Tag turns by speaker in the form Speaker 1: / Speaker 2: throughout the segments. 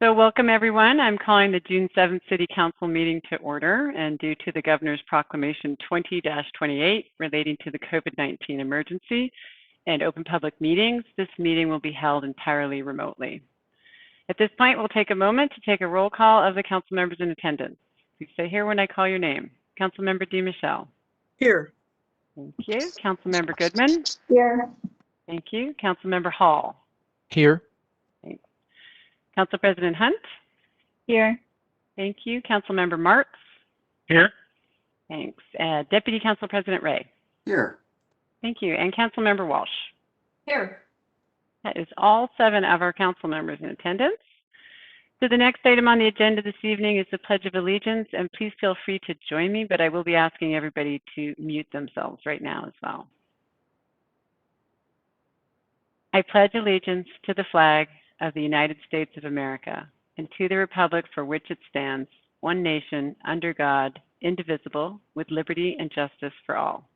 Speaker 1: So welcome everyone. I'm calling the June 7th City Council meeting to order, and due to the Governor's Proclamation 20-28 relating to the COVID-19 emergency and open public meetings, this meeting will be held entirely remotely. At this point, we'll take a moment to take a roll call of the council members in attendance. Please say here when I call your name. Councilmember DeMichelle.
Speaker 2: Here.
Speaker 1: Thank you. Councilmember Goodman.
Speaker 3: Here.
Speaker 1: Thank you. Councilmember Hall.
Speaker 2: Here.
Speaker 1: Thanks. Council President Hunt.
Speaker 3: Here.
Speaker 1: Thank you. Councilmember Marks.
Speaker 2: Here.
Speaker 1: Thanks. Deputy Council President Ray.
Speaker 2: Here.
Speaker 1: Thank you. And Councilmember Walsh.
Speaker 3: Here.
Speaker 1: That is all 7 of our council members in attendance. So the next item on the agenda this evening is the Pledge of Allegiance, and please feel free to join me, but I will be asking everybody to mute themselves right now as well. I pledge allegiance to the flag of the United States of America and to the republic for which it stands, one nation, under God, indivisible, with liberty and justice for all.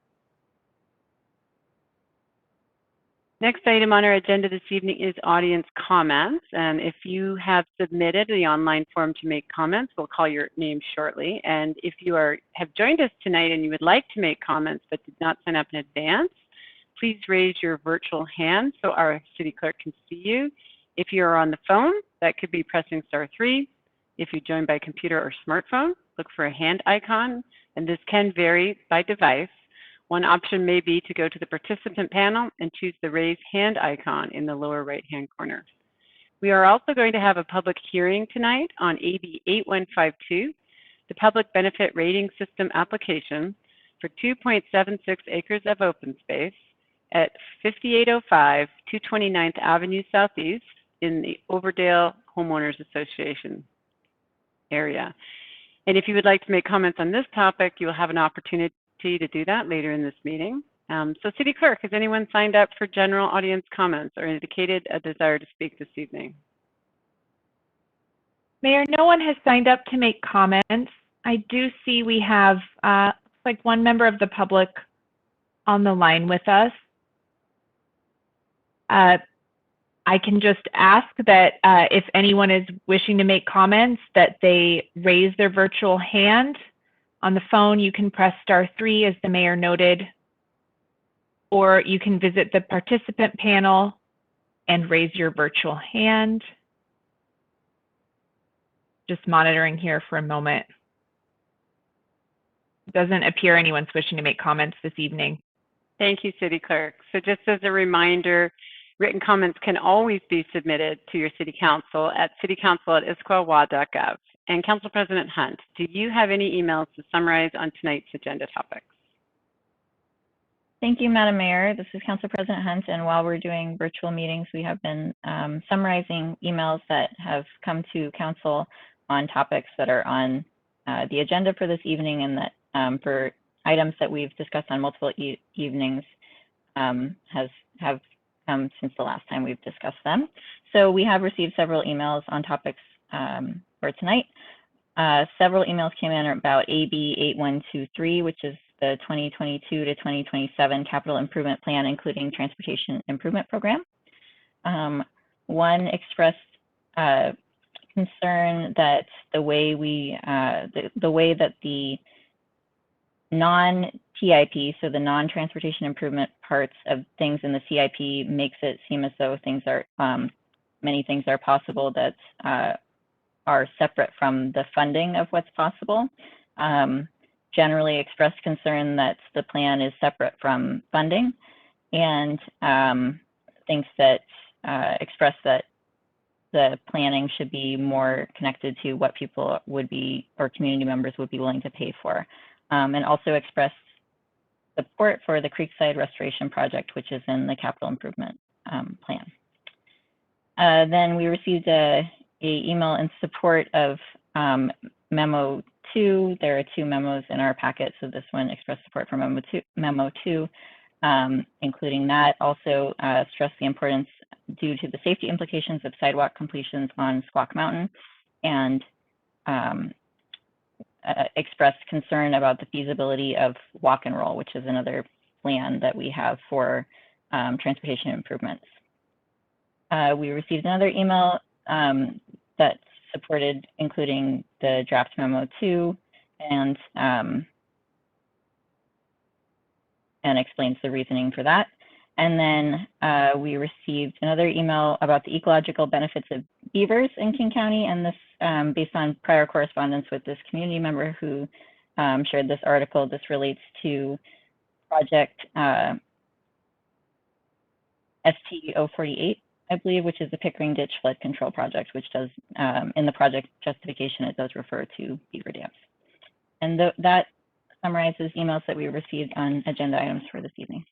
Speaker 1: Next item on our agenda this evening is audience comments. And if you have submitted the online form to make comments, we'll call your name shortly. And if you have joined us tonight and you would like to make comments but did not sign up in advance, please raise your virtual hand so our city clerk can see you. If you're on the phone, that could be pressing *3. If you join by computer or smartphone, look for a hand icon, and this can vary by device. One option may be to go to the participant panel and choose the raise hand icon in the lower right-hand corner. We are also going to have a public hearing tonight on AB 8152, the Public Benefit Rating System application for 2.76 acres of open space at 5805 229th Avenue Southeast in the Overdale Homeowners Association area. And if you would like to make comments on this topic, you will have an opportunity to do that later in this meeting. So City Clerk, has anyone signed up for general audience comments or indicated a desire to speak this evening?
Speaker 3: Mayor, no one has signed up to make comments. I do see we have like one member of the public on the line with us. I can just ask that if anyone is wishing to make comments, that they raise their virtual hand. On the phone, you can press *3 as the mayor noted, or you can visit the participant panel and raise your virtual hand. Just monitoring here for a moment. It doesn't appear anyone's wishing to make comments this evening.
Speaker 1: Thank you, City Clerk. So just as a reminder, written comments can always be submitted to your City Council at citycouncil@issaquah.gov. And Council President Hunt, do you have any emails to summarize on tonight's agenda topics?
Speaker 4: Thank you, Madam Mayor. This is Council President Hunt, and while we're doing virtual meetings, we have been summarizing emails that have come to Council on topics that are on the agenda for this evening, and that for items that we've discussed on multiple evenings have come since the last time we've discussed them. So we have received several emails on topics for tonight. Several emails came in about AB 8123, which is the 2022 to 2027 Capital Improvement Plan, including Transportation Improvement Program. One expressed concern that the way that the non-TIP, so the non-transportation improvement parts of things in the CIP, makes it seem as though things are many things are possible that are separate from the funding of what's possible. Generally expressed concern that the plan is separate from funding, and thinks that express that the planning should be more connected to what people would be, or community members would be willing to pay for. And also expressed support for the Creekside Restoration Project, which is in the capital improvement plan. Then we received a email in support of Memo 2. There are 2 memos in our packet, so this one expressed support for Memo 2, including that. Also stressed the importance due to the safety implications of sidewalk completions on Squawk Mountain, and expressed concern about the feasibility of walk and roll, which is another plan that we have for transportation improvements. We received another email that supported including the draft memo too, and explains the reasoning for that. And then we received another email about the ecological benefits of beavers in King County, and this based on prior correspondence with this community member who shared this article. This relates to project ST 048, I believe, which is the Pickering Ditch Flood Control Project, which does, in the project justification, it does refer to beaver dams. And that summarizes emails that we received on agenda items for this evening.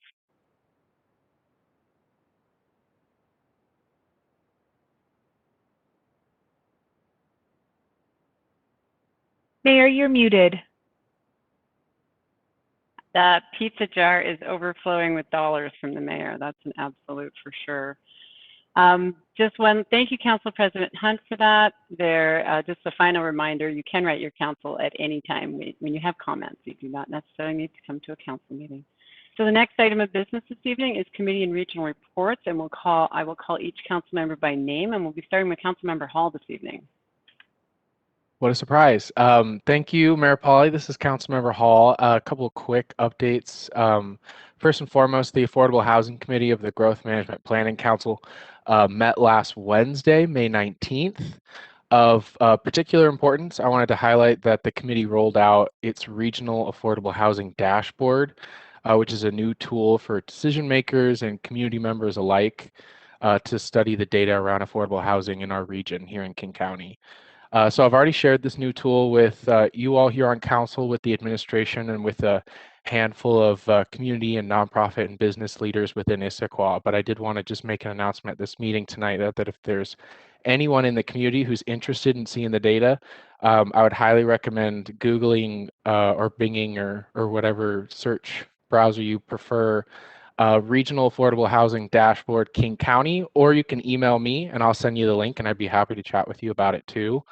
Speaker 3: Mayor, you're muted.
Speaker 1: That pizza jar is overflowing with dollars from the mayor. That's an absolute for sure. Thank you, Council President Hunt, for that. Just a final reminder, you can write your council at any time when you have comments. You do not necessarily need to come to a council meeting. So the next item of business this evening is committee and regional reports, and I will call each council member by name, and we'll be starting with Council Member Hall this evening.
Speaker 2: What a surprise. Thank you, Mayor Pauly. This is Councilmember Hall. A couple of quick updates. First and foremost, the Affordable Housing Committee of the Growth Management Planning Council met last Wednesday, May 19th. Of particular importance, I wanted to highlight that the committee rolled out its Regional Affordable Housing Dashboard, which is a new tool for decision makers and community members alike to study the data around affordable housing in our region here in King County. So I've already shared this new tool with you all here on council, with the administration, and with a handful of community and nonprofit and business leaders within Issaquah. But I did want to just make an announcement at this meeting tonight that if there's anyone in the community who's interested in seeing the data, I would highly recommend Googling or Binging or whatever search browser you prefer, Regional Affordable Housing Dashboard King County, or you can email me and I'll send you the link and I'd be happy to chat with you about it too.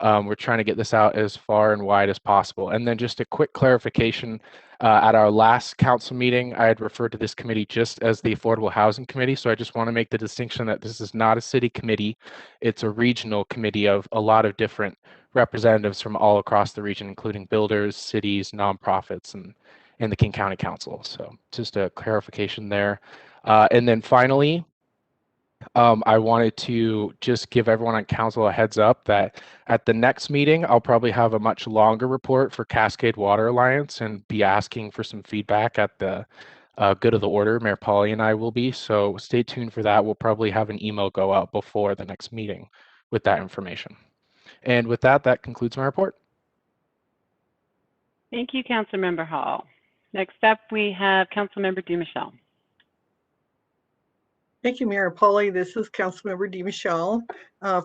Speaker 2: We're trying to get this out as far and wide as possible. And then just a quick clarification, at our last council meeting, I had referred to this committee just as the Affordable Housing Committee. So I just want to make the distinction that this is not a city committee. It's a regional committee of a lot of different representatives from all across the region, including builders, cities, nonprofits, and the King County Council. So just a clarification there. And then finally, I wanted to just give everyone on council a heads up that at the next meeting, I'll probably have a much longer report for Cascade Water Alliance and be asking for some feedback at the good of the order. Mayor Pauly and I will be, so stay tuned for that. We'll probably have an email go out before the next meeting with that information. And with that, that concludes my report.
Speaker 1: Thank you, Councilmember Hall. Next up, we have Councilmember DeMichelle.
Speaker 5: Thank you, Mayor Pauly. This is Councilmember DeMichelle.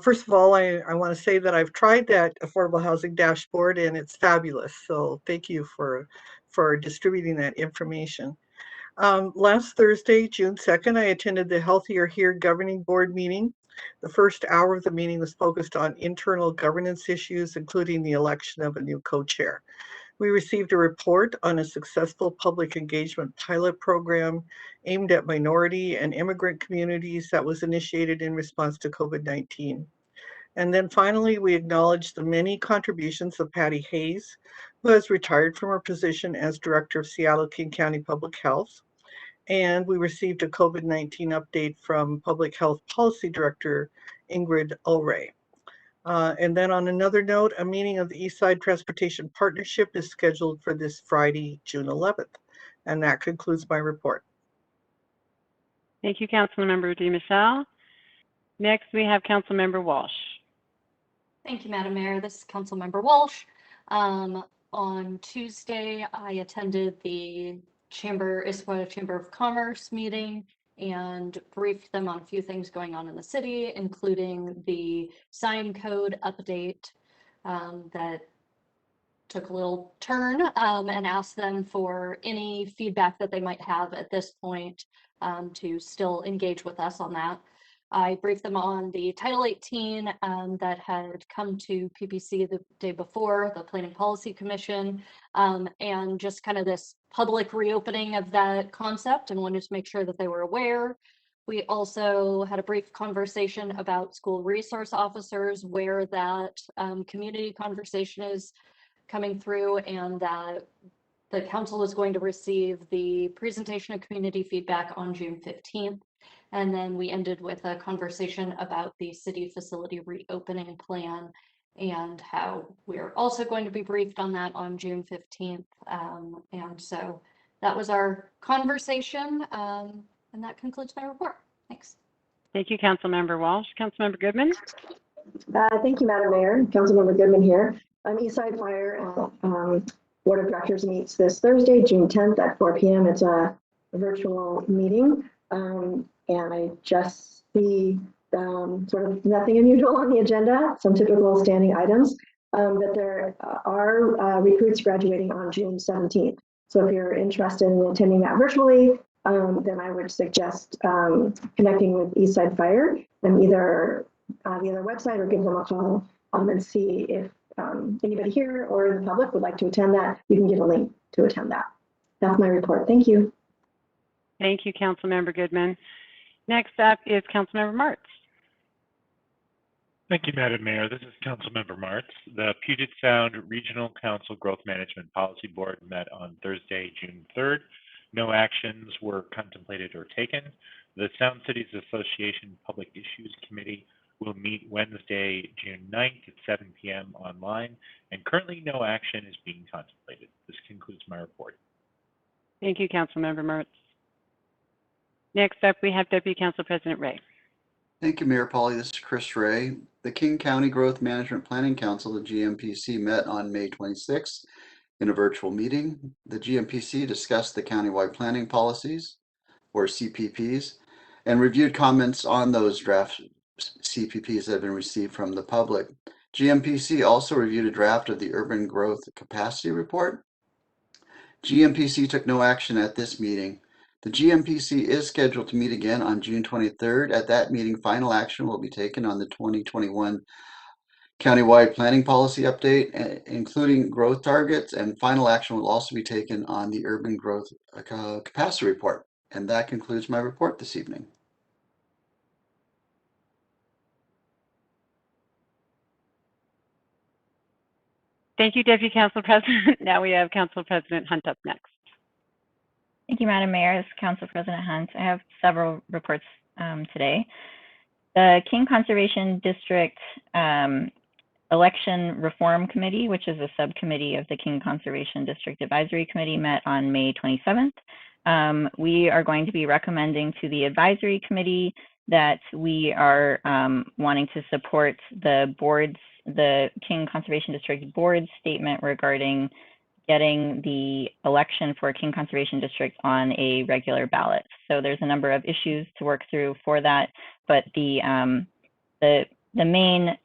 Speaker 5: First of all, I want to say that I've tried that Affordable Housing Dashboard and it's fabulous. So thank you for distributing that information. Last Thursday, June 2nd, I attended the Healthier Here Governing Board meeting. The first hour of the meeting was focused on internal governance issues, including the election of a new co-chair. We received a report on a successful public engagement pilot program aimed at minority and immigrant communities that was initiated in response to COVID-19. And then finally, we acknowledged the many contributions of Patty Hayes, who has retired from her position as Director of Seattle-King County Public Health. And we received a COVID-19 update from Public Health Policy Director Ingrid Ulray. And then on another note, a meeting of the Eastside Transportation Partnership is scheduled for this Friday, June 11th. And that concludes my report.
Speaker 1: Thank you, Councilmember DeMichelle. Next, we have Councilmember Walsh.
Speaker 6: Thank you, Madam Mayor. This is Councilmember Walsh. On Tuesday, I attended the Issaquah Chamber of Commerce meeting and briefed them on a few things going on in the city, including the sign code update that took a little turn, and asked them for any feedback that they might have at this point to still engage with us on that. I briefed them on the Title 18 that had come to PPC the day before, the Planning Policy Commission, and just kind of this public reopening of that concept, and wanted to make sure that they were aware. We also had a brief conversation about school resource officers, where that community conversation is coming through, and that the council is going to receive the presentation of community feedback on June 15th. And then we ended with a conversation about the city facility reopening plan and how we're also going to be briefed on that on June 15th. And so that was our conversation. And that concludes my report. Thanks.
Speaker 1: Thank you, Councilmember Walsh. Councilmember Goodman?
Speaker 7: Thank you, Madam Mayor. Councilmember Goodman here. Eastside Fire Board of Directors meets this Thursday, June 10th at 4 p.m. It's a virtual meeting. And I just see sort of nothing unusual on the agenda, some typical standing items, but there are recruits graduating on June 17th. So if you're interested in attending that virtually, then I would suggest connecting with Eastside Fire and either via their website or give them a call and see if anybody here or the public would like to attend that. You can get a link to attend that. That's my report. Thank you.
Speaker 1: Thank you, Councilmember Goodman. Next up is Councilmember Martz.
Speaker 8: Thank you, Madam Mayor. This is Councilmember Martz. The Puget Sound Regional Council Growth Management Policy Board met on Thursday, June 3rd. No actions were contemplated or taken. The Sound Cities Association Public Issues Committee will meet Wednesday, June 9th at 7 p.m. online, and currently no action is being contemplated. This concludes my report.
Speaker 1: Thank you, Councilmember Martz. Next up, we have Deputy Council President Ray.
Speaker 9: Thank you, Mayor Polly. This is Chris Ray. The King County Growth Management Planning Council, the GMPC, met on May 26th in a virtual meeting. The GMPC discussed the countywide planning policies, or CPPs, and reviewed comments on those draft CPPs that have been received from the public. GMPC also reviewed a draft of the Urban Growth Capacity Report. GMPC took no action at this meeting. The GMPC is scheduled to meet again on June 23rd. At that meeting, final action will be taken on the 2021 countywide planning policy update, including growth targets, and final action will also be taken on the urban growth capacity report. And that concludes my report this evening.
Speaker 1: Thank you, Deputy Council President. Now we have Council President Hunt up next.
Speaker 4: Thank you, Madam Mayor. This is Council President Hunt. I have several reports today. The King Conservation District Election Reform Committee, which is a subcommittee of the King Conservation District Advisory Committee, met on May 27th. We are going to be recommending to the advisory committee that we are wanting to support the King Conservation District Board statement regarding getting the election for King Conservation District on a regular ballot. So there's a number of issues to work through for that, but the main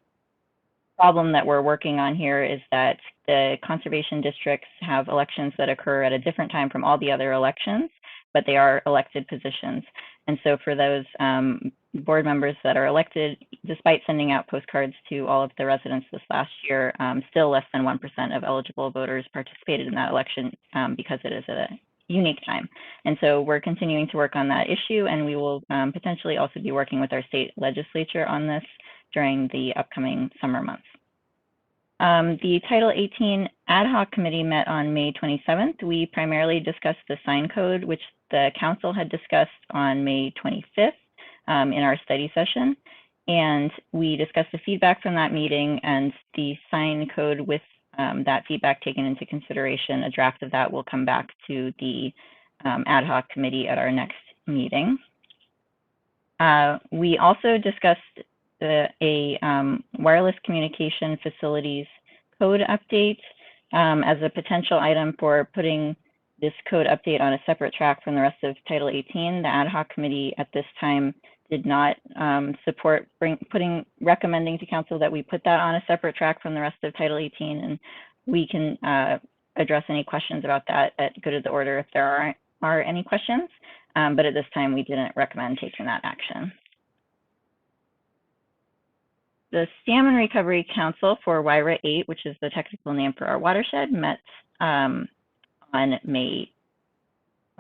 Speaker 4: problem that we're working on here is that the conservation districts have elections that occur at a different time from all the other elections, but they are elected positions. And so for those board members that are elected, despite sending out postcards to all of the residents this last year, still less than 1% of eligible voters participated in that election because it is a unique time. And so we're continuing to work on that issue, and we will potentially also be working with our state legislature on this during the upcoming summer months. The Title 18 Ad Hoc Committee met on May 27th. We primarily discussed the sign code, which the council had discussed on May 25th in our study session. And we discussed the feedback from that meeting and the sign code with that feedback taken into consideration. A draft of that will come back to the ad hoc committee at our next meeting. We also discussed a wireless communication facilities code update as a potential item for putting this code update on a separate track from the rest of Title 18. The ad hoc committee at this time did not support recommending to council that we put that on a separate track from the rest of Title 18, and we can address any questions about that at good of the order if there are any questions, but at this time we didn't recommend taking that action. The Salmon Recovery Council for WIRA 8, which is the technical name for our watershed, met on May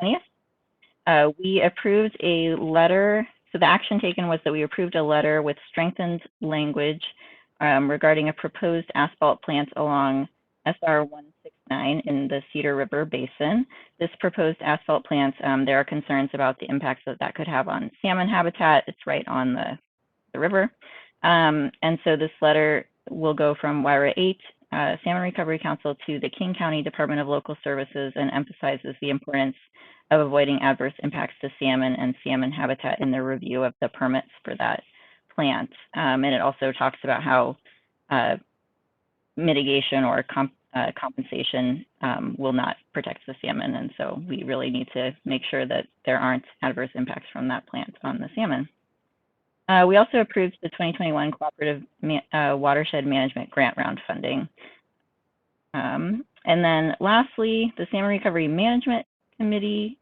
Speaker 4: 20th. We approved a letter So the action taken was that we approved a letter with strengthened language regarding a proposed asphalt plant along SR 169 in the Cedar River Basin. This proposed asphalt plant, there are concerns about the impacts that could have on salmon habitat. It's right on the river. And so this letter will go from WIRA 8, Salmon Recovery Council, to the King County Department of Local Services, and emphasizes the importance of avoiding adverse impacts to salmon and salmon habitat in their review of the permits for that plant. And it also talks about how mitigation or compensation will not protect the salmon. And so we really need to make sure that there aren't adverse impacts from that plant on the salmon. We also approved the 2021 Cooperative Watershed Management Grant Round funding. And then lastly, the Salmon Recovery Management Committee,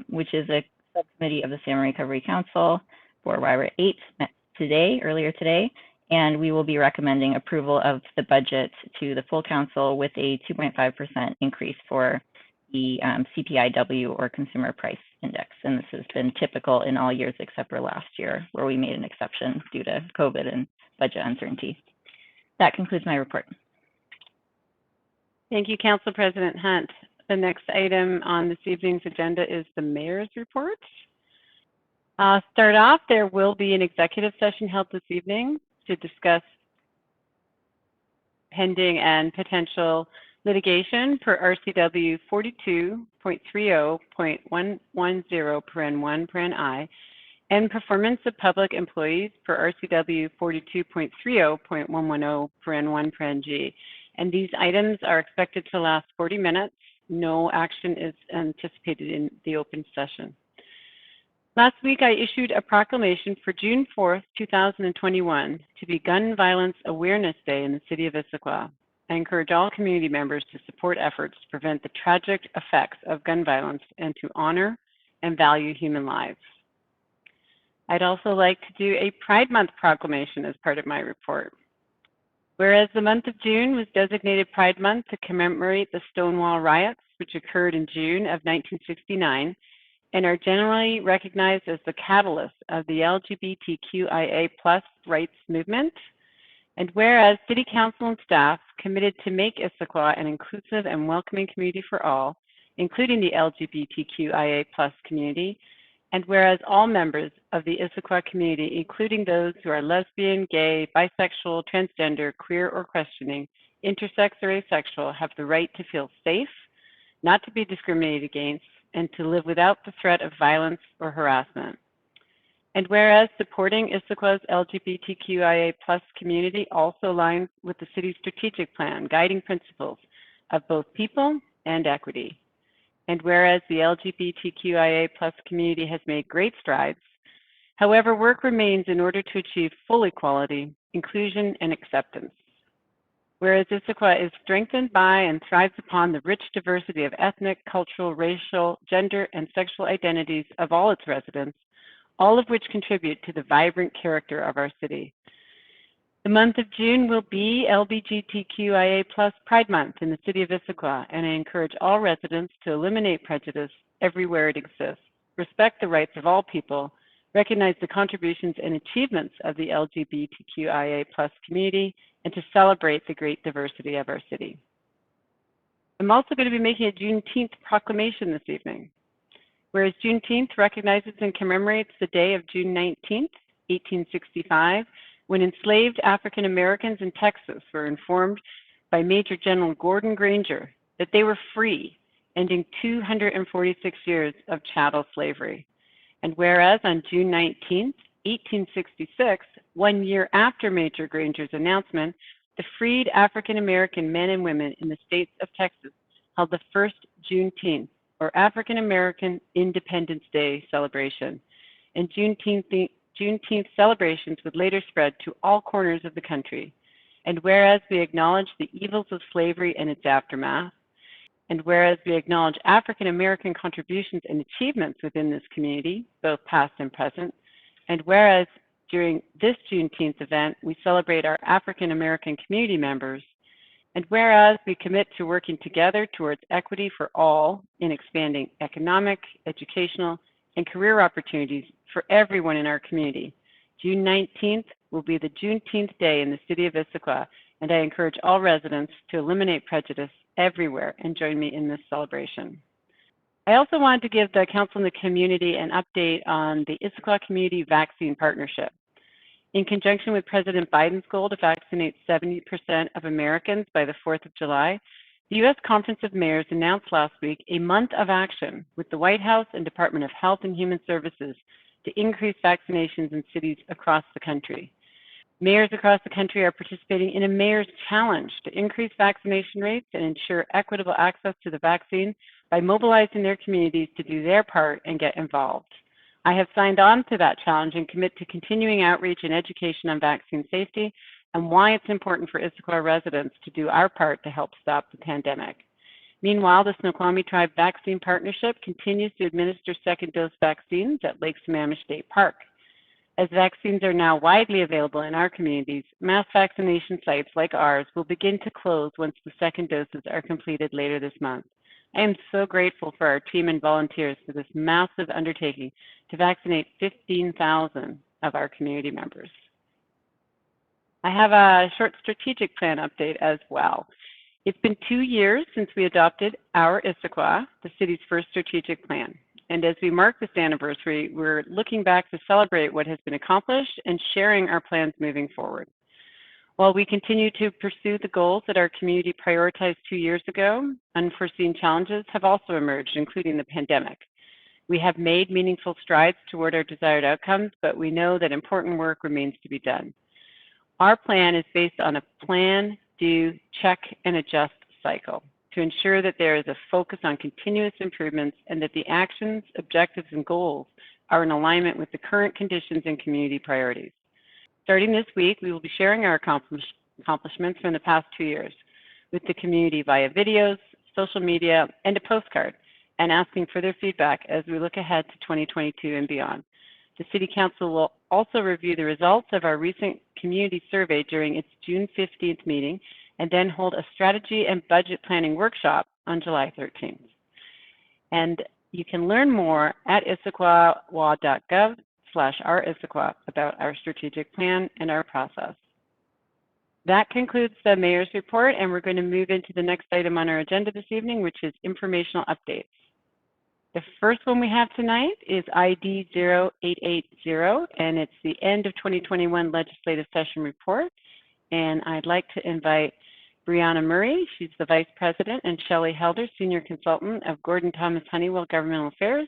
Speaker 4: which is a subcommittee of the Salmon Recovery Council for WIRA 8, met earlier today, and we will be recommending approval of the budget to the full council with a 2.5% increase for the CPIW, or Consumer Price Index. And this has been typical in all years except for last year, where we made an exception due to COVID and budget uncertainty. That concludes my report.
Speaker 1: Thank you, Council President Hunt. The next item on this evening's agenda is the mayor's report. Start off, there will be an executive session held this evening to discuss pending and potential litigation per RCW 42.30.110(1) and performance of public employees per RCW 42.30.110(1) And these items are expected to last 40 minutes. No action is anticipated in the open session. Last week, I issued a proclamation for June 4th, 2021 to be Gun Violence Awareness Day in the city of Issaquah. I encourage all community members to support efforts to prevent the tragic effects of gun violence and to honor and value human lives. I'd also like to do a Pride Month proclamation as part of my report. Whereas the month of June was designated Pride Month to commemorate the Stonewall riots, which occurred in June of 1969, and are generally recognized as the catalyst of the LGBTQIA+ rights movement. And whereas City Council and staff committed to make Issaquah an inclusive and welcoming community for all, including the LGBTQIA+ community, and whereas all members of the Issaquah community, including those who are lesbian, gay, bisexual, transgender, queer or questioning, intersex or asexual, have the right to feel safe, not to be discriminated against, and to live without the threat of violence or harassment. And whereas supporting Issaquah's LGBTQIA+ community also aligns with the city's strategic plan, guiding principles of both people and equity. And whereas the LGBTQIA+ community has made great strides, however, work remains in order to achieve full equality, inclusion, and acceptance. Whereas Issaquah is strengthened by and thrives upon the rich diversity of ethnic, cultural, racial, gender, and sexual identities of all its residents, all of which contribute to the vibrant character of our city. The month of June will be LGBTQIA+ Pride Month in the city of Issaquah, and I encourage all residents to eliminate prejudice everywhere it exists, respect the rights of all people, recognize the contributions and achievements of the LGBTQIA+ community, and to celebrate the great diversity of our city. I'm also going to be making a Juneteenth proclamation this evening. Whereas Juneteenth recognizes and commemorates the day of June 19th, 1865, when enslaved African Americans in Texas were informed by Major General Gordon Granger that they were free, ending 246 years of chattel slavery. And whereas on June 19th, 1866, 1 year after Major Granger's announcement, the freed African American men and women in the states of Texas held the first Juneteenth, or African American Independence Day celebration. And Juneteenth celebrations would later spread to all corners of the country. And whereas we acknowledge the evils of slavery and its aftermath, and whereas we acknowledge African American contributions and achievements within this community, both past and present, and whereas during this Juneteenth event, we celebrate our African American community members, and whereas we commit to working together towards equity for all in expanding economic, educational, and career opportunities for everyone in our community. June 19th will be the Juneteenth Day in the city of Issaquah, and I encourage all residents to eliminate prejudice everywhere and join me in this celebration. I also wanted to give the council and the community an update on the Issaquah Community Vaccine Partnership. In conjunction with President Biden's goal to vaccinate 70% of Americans by the 4th of July, the U.S. Conference of Mayors announced last week a month of action with the White House and Department of Health and Human Services to increase vaccinations in cities across the country. Mayors across the country are participating in a mayor's challenge to increase vaccination rates and ensure equitable access to the vaccine by mobilizing their communities to do their part and get involved. I have signed on to that challenge and commit to continuing outreach and education on vaccine safety and why it's important for Issaquah residents to do our part to help stop the pandemic. Meanwhile, the Snoqualmie Tribe Vaccine Partnership continues to administer second dose vaccines at Lake Sammamish State Park. As vaccines are now widely available in our communities, mass vaccination sites like ours will begin to close once the second doses are completed later this month. I am so grateful for our team and volunteers for this massive undertaking to vaccinate 15,000 of our community members. I have a short strategic plan update as well. It's been 2 years since we adopted our Issaquah, the city's first strategic plan. And as we mark this anniversary, we're looking back to celebrate what has been accomplished and sharing our plans moving forward. While we continue to pursue the goals that our community prioritized 2 years ago, unforeseen challenges have also emerged, including the pandemic. We have made meaningful strides toward our desired outcomes, but we know that important work remains to be done. Our plan is based on a plan, do, check, and adjust cycle to ensure that there is a focus on continuous improvements and that the actions, objectives, and goals are in alignment with the current conditions and community priorities. Starting this week, we will be sharing our accomplishments from the past 2 years with the community via videos, social media, and a postcard, and asking for their feedback as we look ahead to 2022 and beyond. The City Council will also review the results of our recent community survey during its June 15th meeting and then hold a strategy and budget planning workshop on July 13th. And you can learn more at issaquah.gov/ourissaquah about our strategic plan and our process. That concludes the Mayor's report, and we're going to move into the next item on our agenda this evening, which is informational updates. The first one we have tonight is ID 0880, and it's the end of 2021 legislative session report. And I'd like to invite Brianna Murray, she's the Vice President, and Shelley Helder, Senior Consultant of Gordon Thomas Honeywell Governmental Affairs,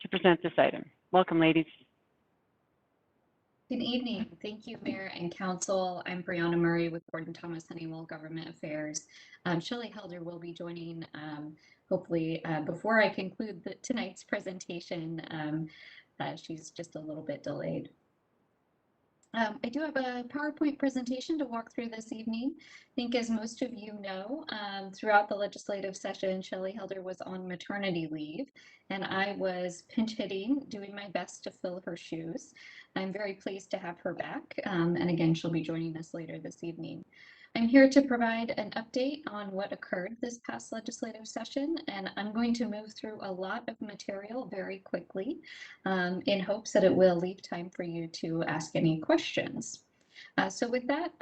Speaker 1: to present this item. Welcome, ladies.
Speaker 10: Good evening. Thank you, Mayor and Council. I'm Brianna Murray with Gordon Thomas Honeywell Government Affairs. Shelley Helder will be joining hopefully before I conclude tonight's presentation. She's just a little bit delayed. I do have a PowerPoint presentation to walk through this evening. I think as most of you know, throughout the legislative session, Shelley Helder was on maternity leave, and I was pinch hitting, doing my best to fill her shoes. I'm very pleased to have her back, and again, she'll be joining us later this evening. I'm here to provide an update on what occurred this past legislative session, and I'm going to move through a lot of material very quickly in hopes that it will leave time for you to ask any questions. So with that,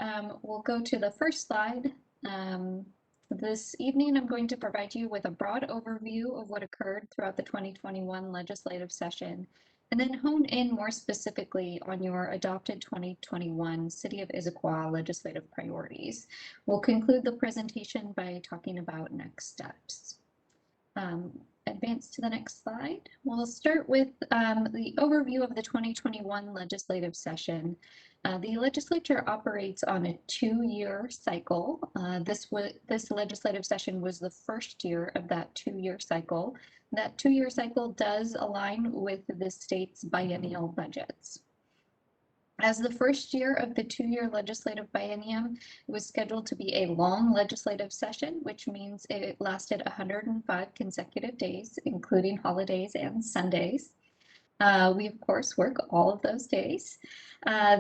Speaker 10: we'll go to the first slide. This evening, I'm going to provide you with a broad overview of what occurred throughout the 2021 legislative session, and then hone in more specifically on your adopted 2021 City of Issaquah legislative priorities. We'll conclude the presentation by talking about next steps. Advance to the next slide. We'll start with the overview of the 2021 legislative session. The legislature operates on a 2-year cycle. This legislative session was the first year of that 2-year cycle. That 2-year cycle does align with the state's biennial budgets. As the first year of the 2-year legislative biennium, it was scheduled to be a long legislative session, which means it lasted 105 consecutive days, including holidays and Sundays. We, of course, work all of those days.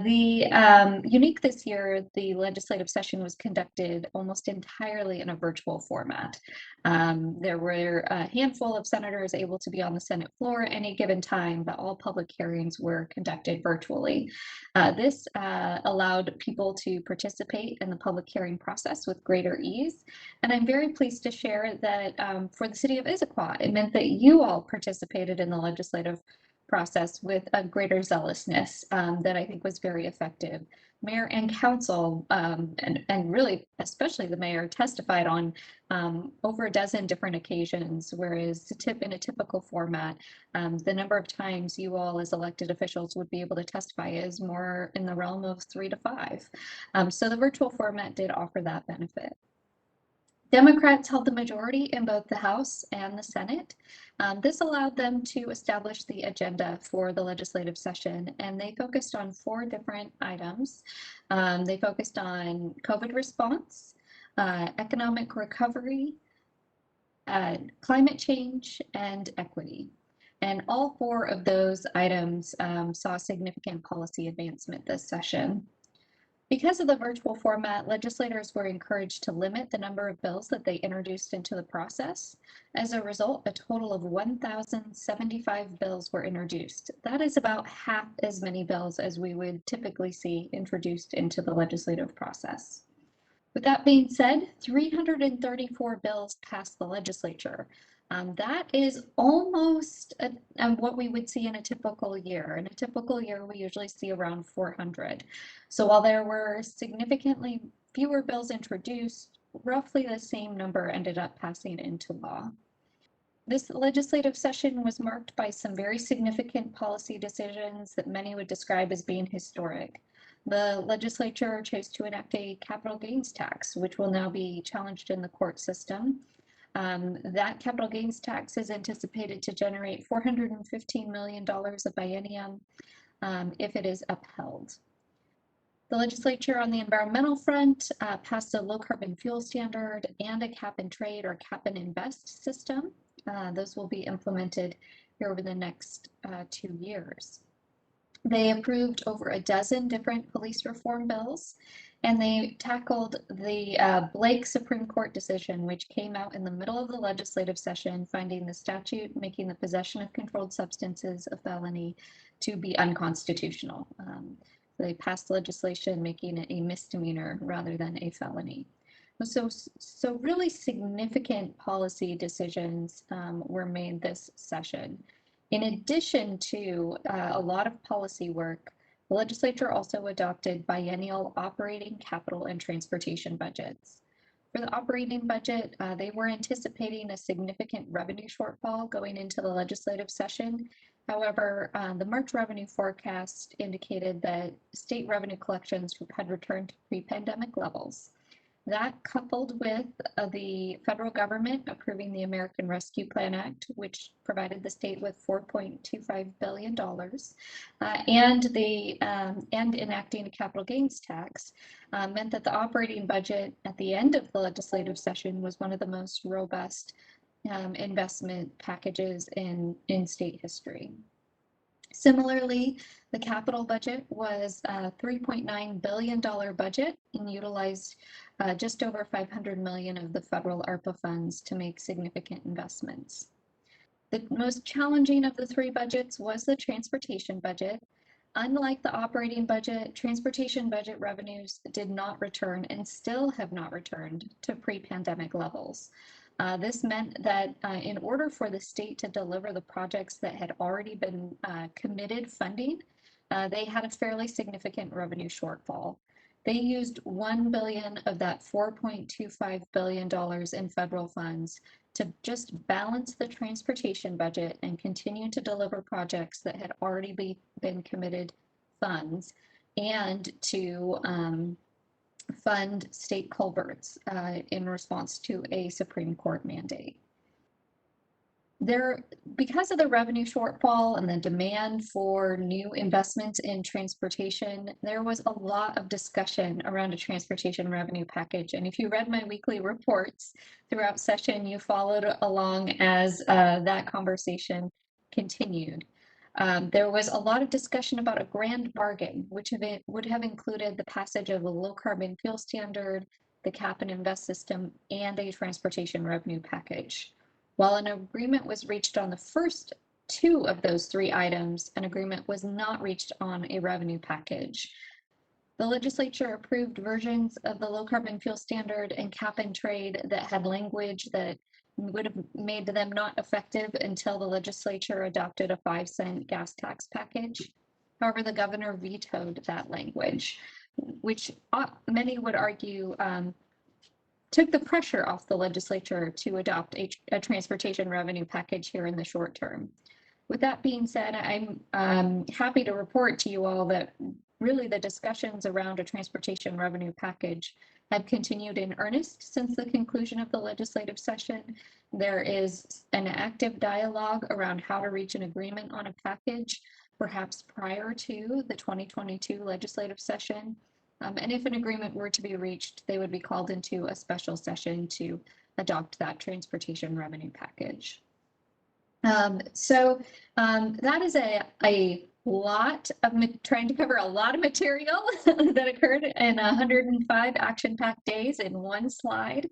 Speaker 10: Unique this year, the legislative session was conducted almost entirely in a virtual format. There were a handful of senators able to be on the Senate floor at any given time, but all public hearings were conducted virtually. This allowed people to participate in the public hearing process with greater ease. And I'm very pleased to share that for the city of Issaquah, it meant that you all participated in the legislative process with a greater zealousness that I think was very effective. Mayor and council, and really especially the mayor, testified on over a dozen different occasions, whereas in a typical format, the number of times you all as elected officials would be able to testify is more in the realm of 3 to 5. So the virtual format did offer that benefit. Democrats held the majority in both the House and the Senate. This allowed them to establish the agenda for the legislative session, and they focused on 4 different items. They focused on COVID response, economic recovery, climate change, and equity. And all 4 of those items saw significant policy advancement this session. Because of the virtual format, legislators were encouraged to limit the number of bills that they introduced into the process. As a result, a total of 1,075 bills were introduced. That is about half as many bills as we would typically see introduced into the legislative process. With that being said, 334 bills passed the legislature. That is almost what we would see in a typical year. In a typical year, we usually see around 400. So while there were significantly fewer bills introduced, roughly the same number ended up passing into law. This legislative session was marked by some very significant policy decisions that many would describe as being historic. The legislature chose to enact a capital gains tax, which will now be challenged in the court system. That capital gains tax is anticipated to generate $415 million of biennium if it is upheld. The legislature on the environmental front passed a low carbon fuel standard and a cap and trade or cap and invest system. Those will be implemented here over the next 2 years. They approved over a dozen different police reform bills, and they tackled the Blake Supreme Court decision, which came out in the middle of the legislative session, finding the statute making the possession of controlled substances a felony to be unconstitutional. They passed legislation making it a misdemeanor rather than a felony. So really significant policy decisions were made this session. In addition to a lot of policy work, the legislature also adopted biennial operating, capital, and transportation budgets. For the operating budget, they were anticipating a significant revenue shortfall going into the legislative session. However, the March revenue forecast indicated that state revenue collections had returned to pre-pandemic levels. That, coupled with the federal government approving the American Rescue Plan Act, which provided the state with $4.25 billion, and enacting a capital gains tax, meant that the operating budget at the end of the legislative session was one of the most robust investment packages in state history. Similarly, the capital budget was a $3.9 billion budget and utilized just over $500 million of the federal ARPA funds to make significant investments. The most challenging of the 3 budgets was the transportation budget. Unlike the operating budget, transportation budget revenues did not return and still have not returned to pre-pandemic levels. This meant that in order for the state to deliver the projects that had already been committed funding, they had a fairly significant revenue shortfall. They used $1 billion of that $4.25 billion in federal funds to just balance the transportation budget and continue to deliver projects that had already been committed funds, and to fund state culverts in response to a Supreme Court mandate. Because of the revenue shortfall and the demand for new investments in transportation, there was a lot of discussion around a transportation revenue package. And if you read my weekly reports throughout session, you followed along as that conversation continued. There was a lot of discussion about a grand bargain, which would have included the passage of a low carbon fuel standard, the cap and invest system, and a transportation revenue package. While an agreement was reached on the first two of those three items, an agreement was not reached on a revenue package. The legislature approved versions of the low carbon fuel standard and cap and trade that had language that would have made them not effective until the legislature adopted a 5-cent gas tax package. However, the governor vetoed that language, which many would argue took the pressure off the legislature to adopt a transportation revenue package here in the short term. With that being said, I'm happy to report to you all that really the discussions around a transportation revenue package have continued in earnest since the conclusion of the legislative session. There is an active dialogue around how to reach an agreement on a package, perhaps prior to the 2022 legislative session. And if an agreement were to be reached, they would be called into a special session to adopt that transportation revenue package. That is a lot of trying to cover a lot of material that occurred in 105 action-packed days in one slide.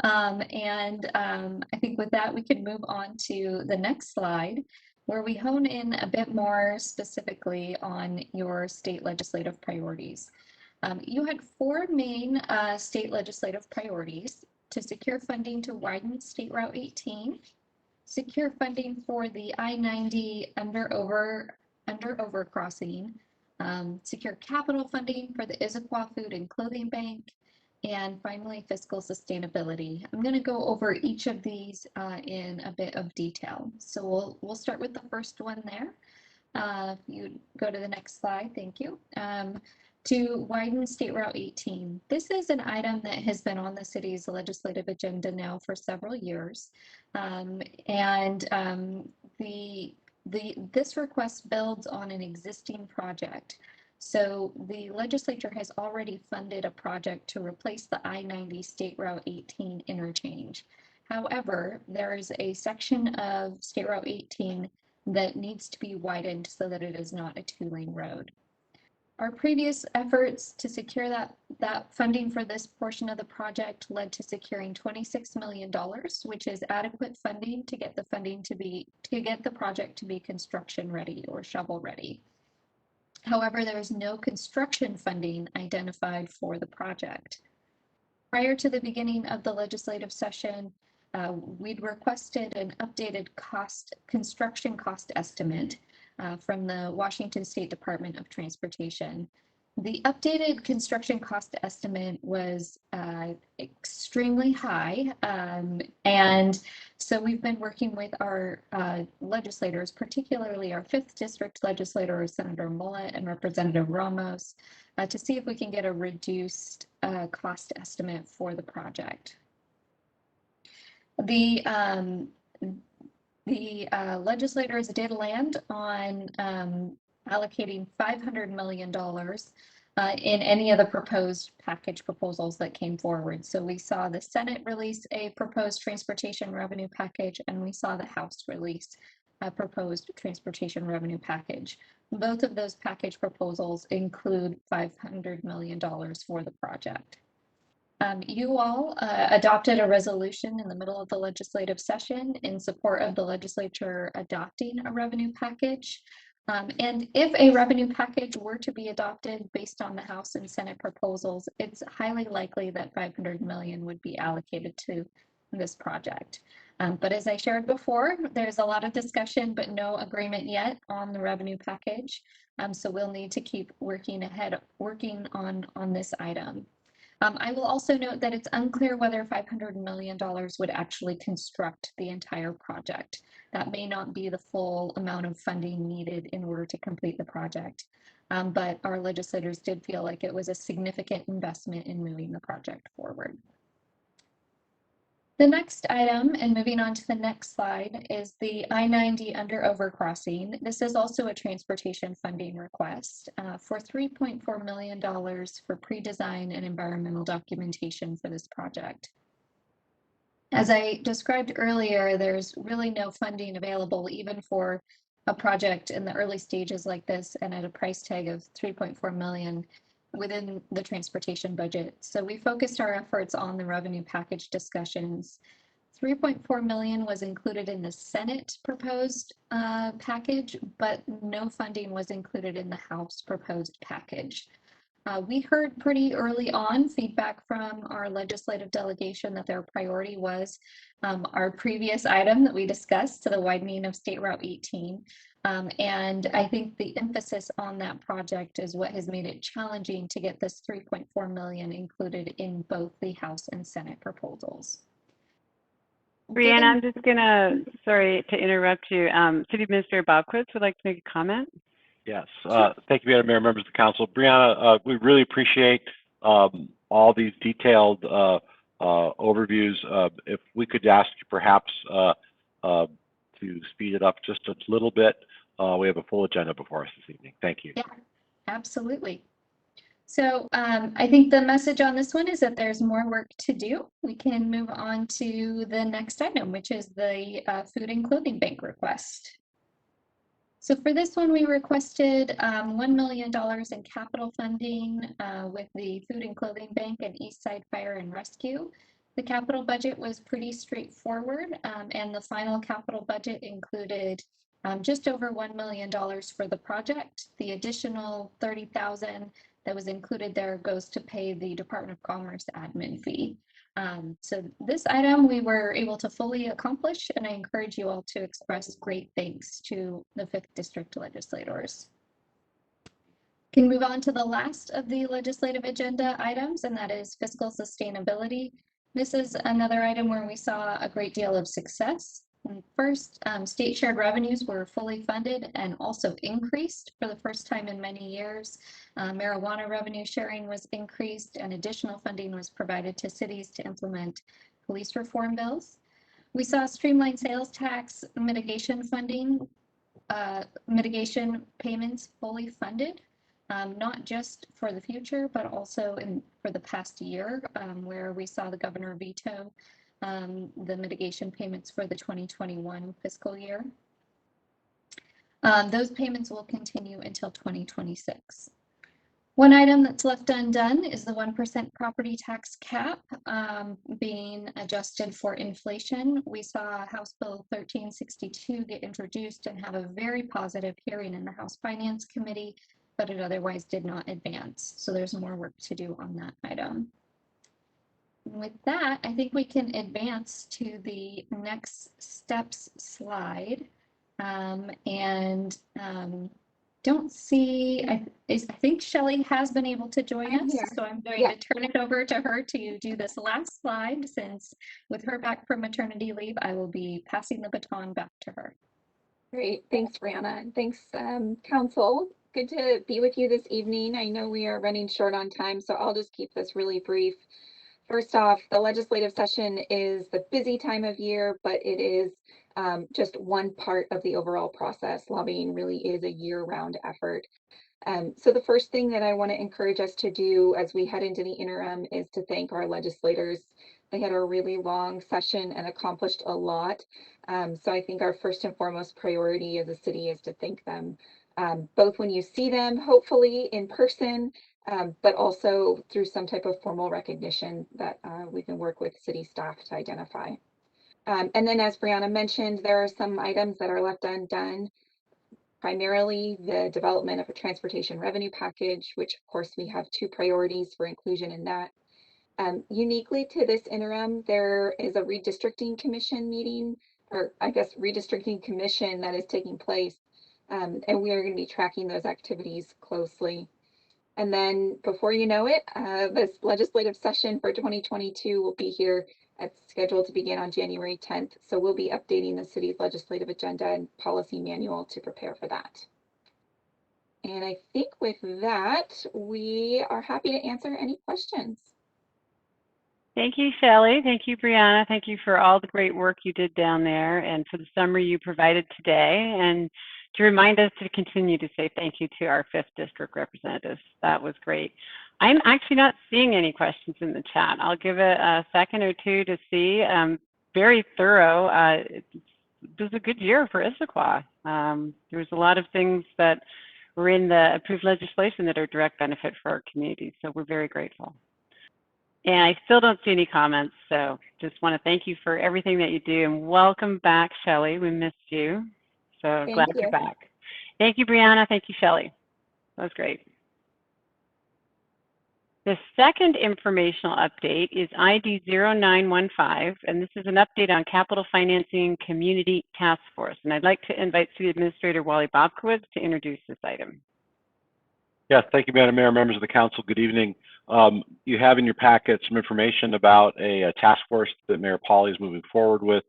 Speaker 10: I think with that, we can move on to the next slide, where we hone in a bit more specifically on your state legislative priorities. You had four main state legislative priorities: to secure funding to widen State Route 18, secure funding for the I-90 under-over crossing, secure capital funding for the Issaquah Food and Clothing Bank, and finally, fiscal sustainability. I'm going to go over each of these in a bit of detail. So we'll start with the first one there. If you go to the next slide, thank you. To widen State Route 18. This is an item that has been on the city's legislative agenda now for several years. This request builds on an existing project. So the legislature has already funded a project to replace the I-90 State Route 18 interchange. However, there is a section of State Route 18 that needs to be widened so that it is not a two-lane road. Our previous efforts to secure that funding for this portion of the project led to securing $26 million, which is adequate funding to get the project to be construction ready or shovel ready. However, there is no construction funding identified for the project. Prior to the beginning of the legislative session, we'd requested an updated construction cost estimate from the Washington State Department of Transportation. The updated construction cost estimate was extremely high, and so we've been working with our legislators, particularly our 5th District legislator, Senator Mullet and Representative Ramos, to see if we can get a reduced cost estimate for the project. The legislators did land on allocating $500 million in any of the proposed package proposals that came forward. So we saw the Senate release a proposed transportation revenue package, and we saw the House release a proposed transportation revenue package. Both of those package proposals include $500 million for the project. You all adopted a resolution in the middle of the legislative session in support of the legislature adopting a revenue package. And if a revenue package were to be adopted based on the House and Senate proposals, it's highly likely that $500 million would be allocated to this project. But as I shared before, there's a lot of discussion, but no agreement yet on the revenue package. So we'll need to keep working on this item. I will also note that it's unclear whether $500 million would actually construct the entire project. That may not be the full amount of funding needed in order to complete the project. But our legislators did feel like it was a significant investment in moving the project forward. The next item, and moving on to the next slide, is the I-90 under-over crossing. This is also a transportation funding request for $3.4 million for pre-design and environmental documentation for this project. As I described earlier, there's really no funding available even for a project in the early stages like this and at a price tag of 3.4 million within the transportation budget. So we focused our efforts on the revenue package discussions. 3.4 million was included in the Senate proposed package, but no funding was included in the House proposed package. We heard pretty early on feedback from our legislative delegation that their priority was our previous item that we discussed, to the widening of State Route 18. And I think the emphasis on that project is what has made it challenging to get this 3.4 million included in both the House and Senate proposals.
Speaker 1: Brianna, I'm just gonna, sorry to interrupt you. City Administrator Bobkowitz would like to make a comment.
Speaker 11: Yes, thank you, Madam Mayor, members of the council. Brianna, we really appreciate all these detailed overviews. If we could ask you perhaps to speed it up just a little bit. We have a full agenda before us this evening. Thank you.
Speaker 10: Yeah, absolutely. So I think the message on this one is that there's more work to do. We can move on to the next item, which is the food and clothing bank request. So for this one, we requested $1 million in capital funding with the Food and Clothing Bank and Eastside Fire and Rescue. The capital budget was pretty straightforward, and the final capital budget included just over $1 million for the project. The additional $30,000 that was included there goes to pay the Department of Commerce admin fee. So this item we were able to fully accomplish, and I encourage you all to express great thanks to the 5th District legislators. Can move on to the last of the legislative agenda items, and that is fiscal sustainability. This is another item where we saw a great deal of success. First, state shared revenues were fully funded and also increased for the first time in many years. Marijuana revenue sharing was increased, and additional funding was provided to cities to implement police reform bills. We saw streamlined sales tax mitigation funding, mitigation payments fully funded, not just for the future, but also for the past year, where we saw the governor veto the mitigation payments for the 2021 fiscal year. Those payments will continue until 2026. One item that's left undone is the 1% property tax cap being adjusted for inflation. We saw House Bill 1362 get introduced and have a very positive hearing in the House Finance Committee, but it otherwise did not advance. So there's more work to do on that item. With that, I think we can advance to the next steps slide. Don't see, I think Shelley has been able to join us, so I'm going to turn it over to her to do this last slide, since with her back from maternity leave, I will be passing the baton back to her.
Speaker 12: Great, thanks Brianna, and thanks Council. Good to be with you this evening. I know we are running short on time, so I'll just keep this really brief. First off, the legislative session is the busy time of year, but it is just one part of the overall process. Lobbying really is a year-round effort. So the first thing that I want to encourage us to do as we head into the interim is to thank our legislators. They had a really long session and accomplished a lot. So I think our first and foremost priority as a city is to thank them, both when you see them, hopefully in person, but also through some type of formal recognition that we can work with city staff to identify. And then as Brianna mentioned, there are some items that are left undone, primarily the development of a transportation revenue package, which of course we have 2 priorities for inclusion in that. Uniquely to this interim, there is a redistricting commission meeting, or I guess redistricting commission that is taking place, and we are going to be tracking those activities closely. And then before you know it, this legislative session for 2022 will be here. It's scheduled to begin on January 10th. So we'll be updating the city's legislative agenda and policy manual to prepare for that. And I think with that, we are happy to answer any questions.
Speaker 1: Thank you, Shelley. Thank you, Brianna. Thank you for all the great work you did down there and for the summary you provided today. And to remind us to continue to say thank you to our 5th District representatives. That was great. I'm actually not seeing any questions in the chat. I'll give it a second or two to see. Very thorough. It was a good year for Issaquah. There was a lot of things that were in the approved legislation that are direct benefit for our community. So we're very grateful. And I still don't see any comments. So just want to thank you for everything that you do, and welcome back, Shelley. We missed you. So glad you're back. Thank you, Brianna. Thank you, Shelley. That was great. The second informational update is ID 0915, and this is an update on Capital Financing Community Task Force. And I'd like to invite City Administrator Wally Bobkowitz to introduce this item.
Speaker 11: Yes, thank you, Madam Mayor, members of the council. Good evening. You have in your packet some information about a task force that Mayor Pauley is moving forward with,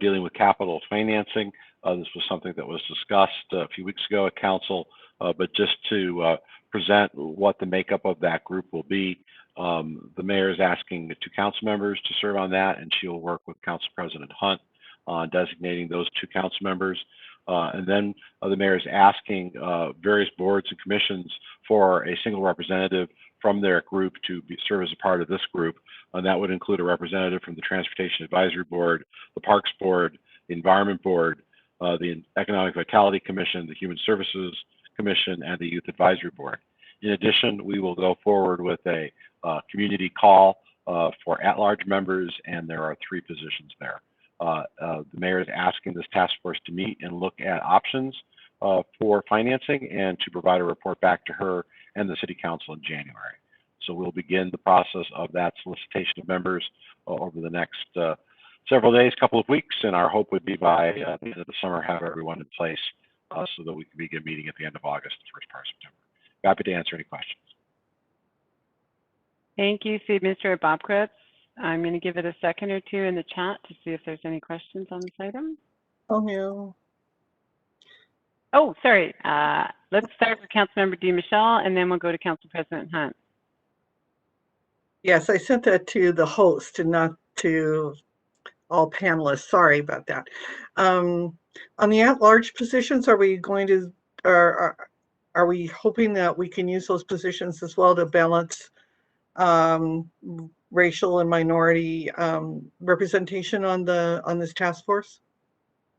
Speaker 11: dealing with capital financing. This was something that was discussed a few weeks ago at council, but just to present what the makeup of that group will be. The mayor is asking 2 council members to serve on that, and she will work with Council President Hunt on designating those 2 council members. And then the mayor is asking various boards and commissions for a single representative from their group to serve as a part of this group. And that would include a representative from the Transportation Advisory Board, the Parks Board, the Environment Board, the Economic Vitality Commission, the Human Services Commission, and the Youth Advisory Board. In addition, we will go forward with a community call for at-large members, and there are 3 positions there. The mayor is asking this task force to meet and look at options for financing and to provide a report back to her and the City Council in January. So we'll begin the process of that solicitation of members over the next several days, couple of weeks, and our hope would be by the end of the summer have everyone in place so that we can begin meeting at the end of August, the first part of September. Happy to answer any questions.
Speaker 1: Thank you, City Administrator Bobkowitz. I'm going to give it a second or 2 in the chat to see if there's any questions on this item.
Speaker 5: Oh, no.
Speaker 1: Oh, sorry. Let's start with Councilmember DiMichele, and then we'll go to Council President Hunt.
Speaker 5: Yes, I sent that to the host and not to all panelists. Sorry about that. On the at-large positions, are we going to, are we hoping that we can use those positions as well to balance racial and minority representation on this task force?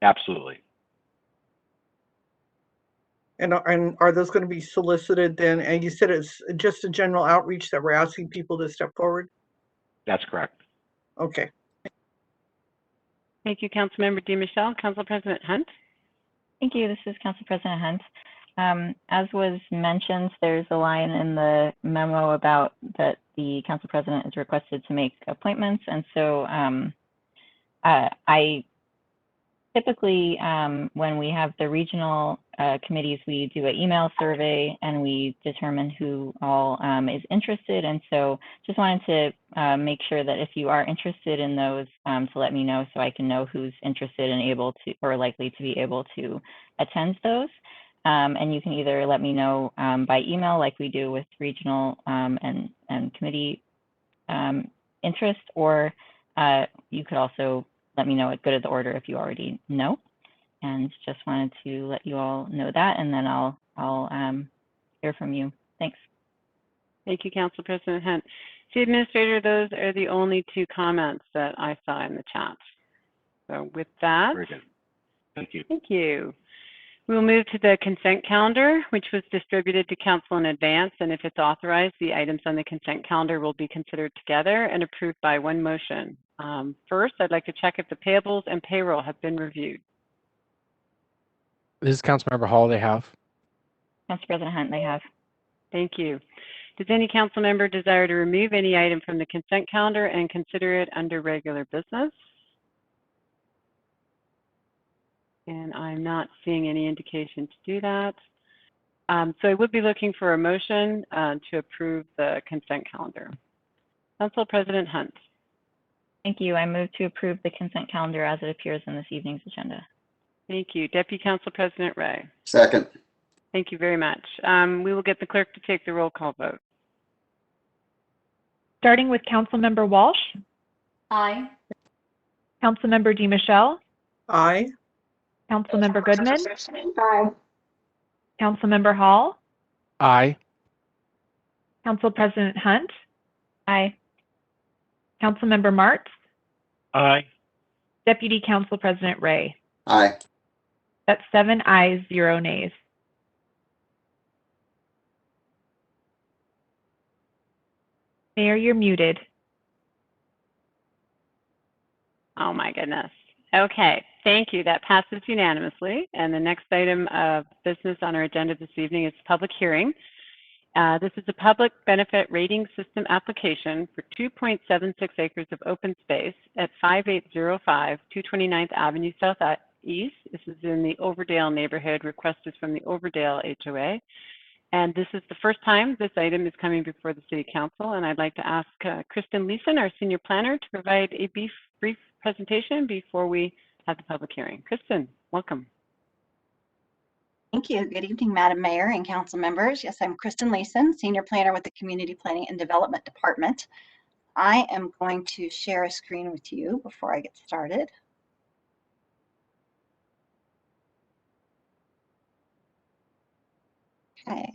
Speaker 11: Absolutely.
Speaker 5: And are those going to be solicited then? And you said it's just a general outreach that we're asking people to step forward?
Speaker 11: That's correct.
Speaker 5: Okay.
Speaker 1: Thank you, Councilmember DiMichele. Council President Hunt.
Speaker 4: Thank you. This is Council President Hunt. As was mentioned, there's a line in the memo about that the Council President is requested to make appointments. And so I typically, when we have the regional committees, we do an email survey and we determine who all is interested. And so just wanted to make sure that if you are interested in those, to let me know so I can know who's interested and able to, or likely to be able to attend those. And you can either let me know by email like we do with regional and committee interest, or you could also let me know at good of the order if you already know. And just wanted to let you all know that, and then I'll hear from you. Thanks.
Speaker 1: Thank you, Council President Hunt. City Administrator, those are the only 2 comments that I saw in the chat. So with that,
Speaker 11: very good. Thank you.
Speaker 1: Thank you. We'll move to the consent calendar, which was distributed to council in advance, and if it's authorized, the items on the consent calendar will be considered together and approved by one motion. First, I'd like to check if the payables and payroll have been reviewed.
Speaker 2: This is Councilmember Hall. They have.
Speaker 4: Council President Hunt, they have.
Speaker 1: Thank you. Does any council member desire to remove any item from the consent calendar and consider it under regular business? And I'm not seeing any indication to do that. So I would be looking for a motion to approve the consent calendar. Council President Hunt.
Speaker 4: Thank you. I move to approve the consent calendar as it appears in this evening's agenda.
Speaker 1: Thank you. Deputy Council President Ray.
Speaker 9: Second.
Speaker 1: Thank you very much. We will get the clerk to take the roll call vote.
Speaker 3: Starting with Councilmember Walsh.
Speaker 6: Aye.
Speaker 3: Councilmember DiMichele.
Speaker 5: Aye.
Speaker 3: Councilmember Goodman.
Speaker 7: Aye.
Speaker 3: Councilmember Hall.
Speaker 2: Aye.
Speaker 3: Council President Hunt.
Speaker 4: Aye.
Speaker 3: Councilmember Martz.
Speaker 8: Aye.
Speaker 3: Deputy Council President Ray.
Speaker 9: Aye.
Speaker 3: That's 7 ayes, 0 nays. Mayor, you're muted.
Speaker 1: Oh my goodness. Okay, thank you. That passes unanimously. And the next item of business on our agenda this evening is public hearing. This is a public benefit rating system application for 2.76 acres of open space at 5805 229th Avenue Southeast. This is in the Overdale neighborhood. Request is from the Overdale HOA. And this is the first time this item is coming before the City Council. And I'd like to ask Kristen Leeson, our Senior Planner, to provide a brief presentation before we have the public hearing. Kristen, welcome.
Speaker 13: Thank you. Good evening, Madam Mayor and council members. Yes, I'm Kristen Leeson, Senior Planner with the Community Planning and Development Department. I am going to share a screen with you before I get started. Okay.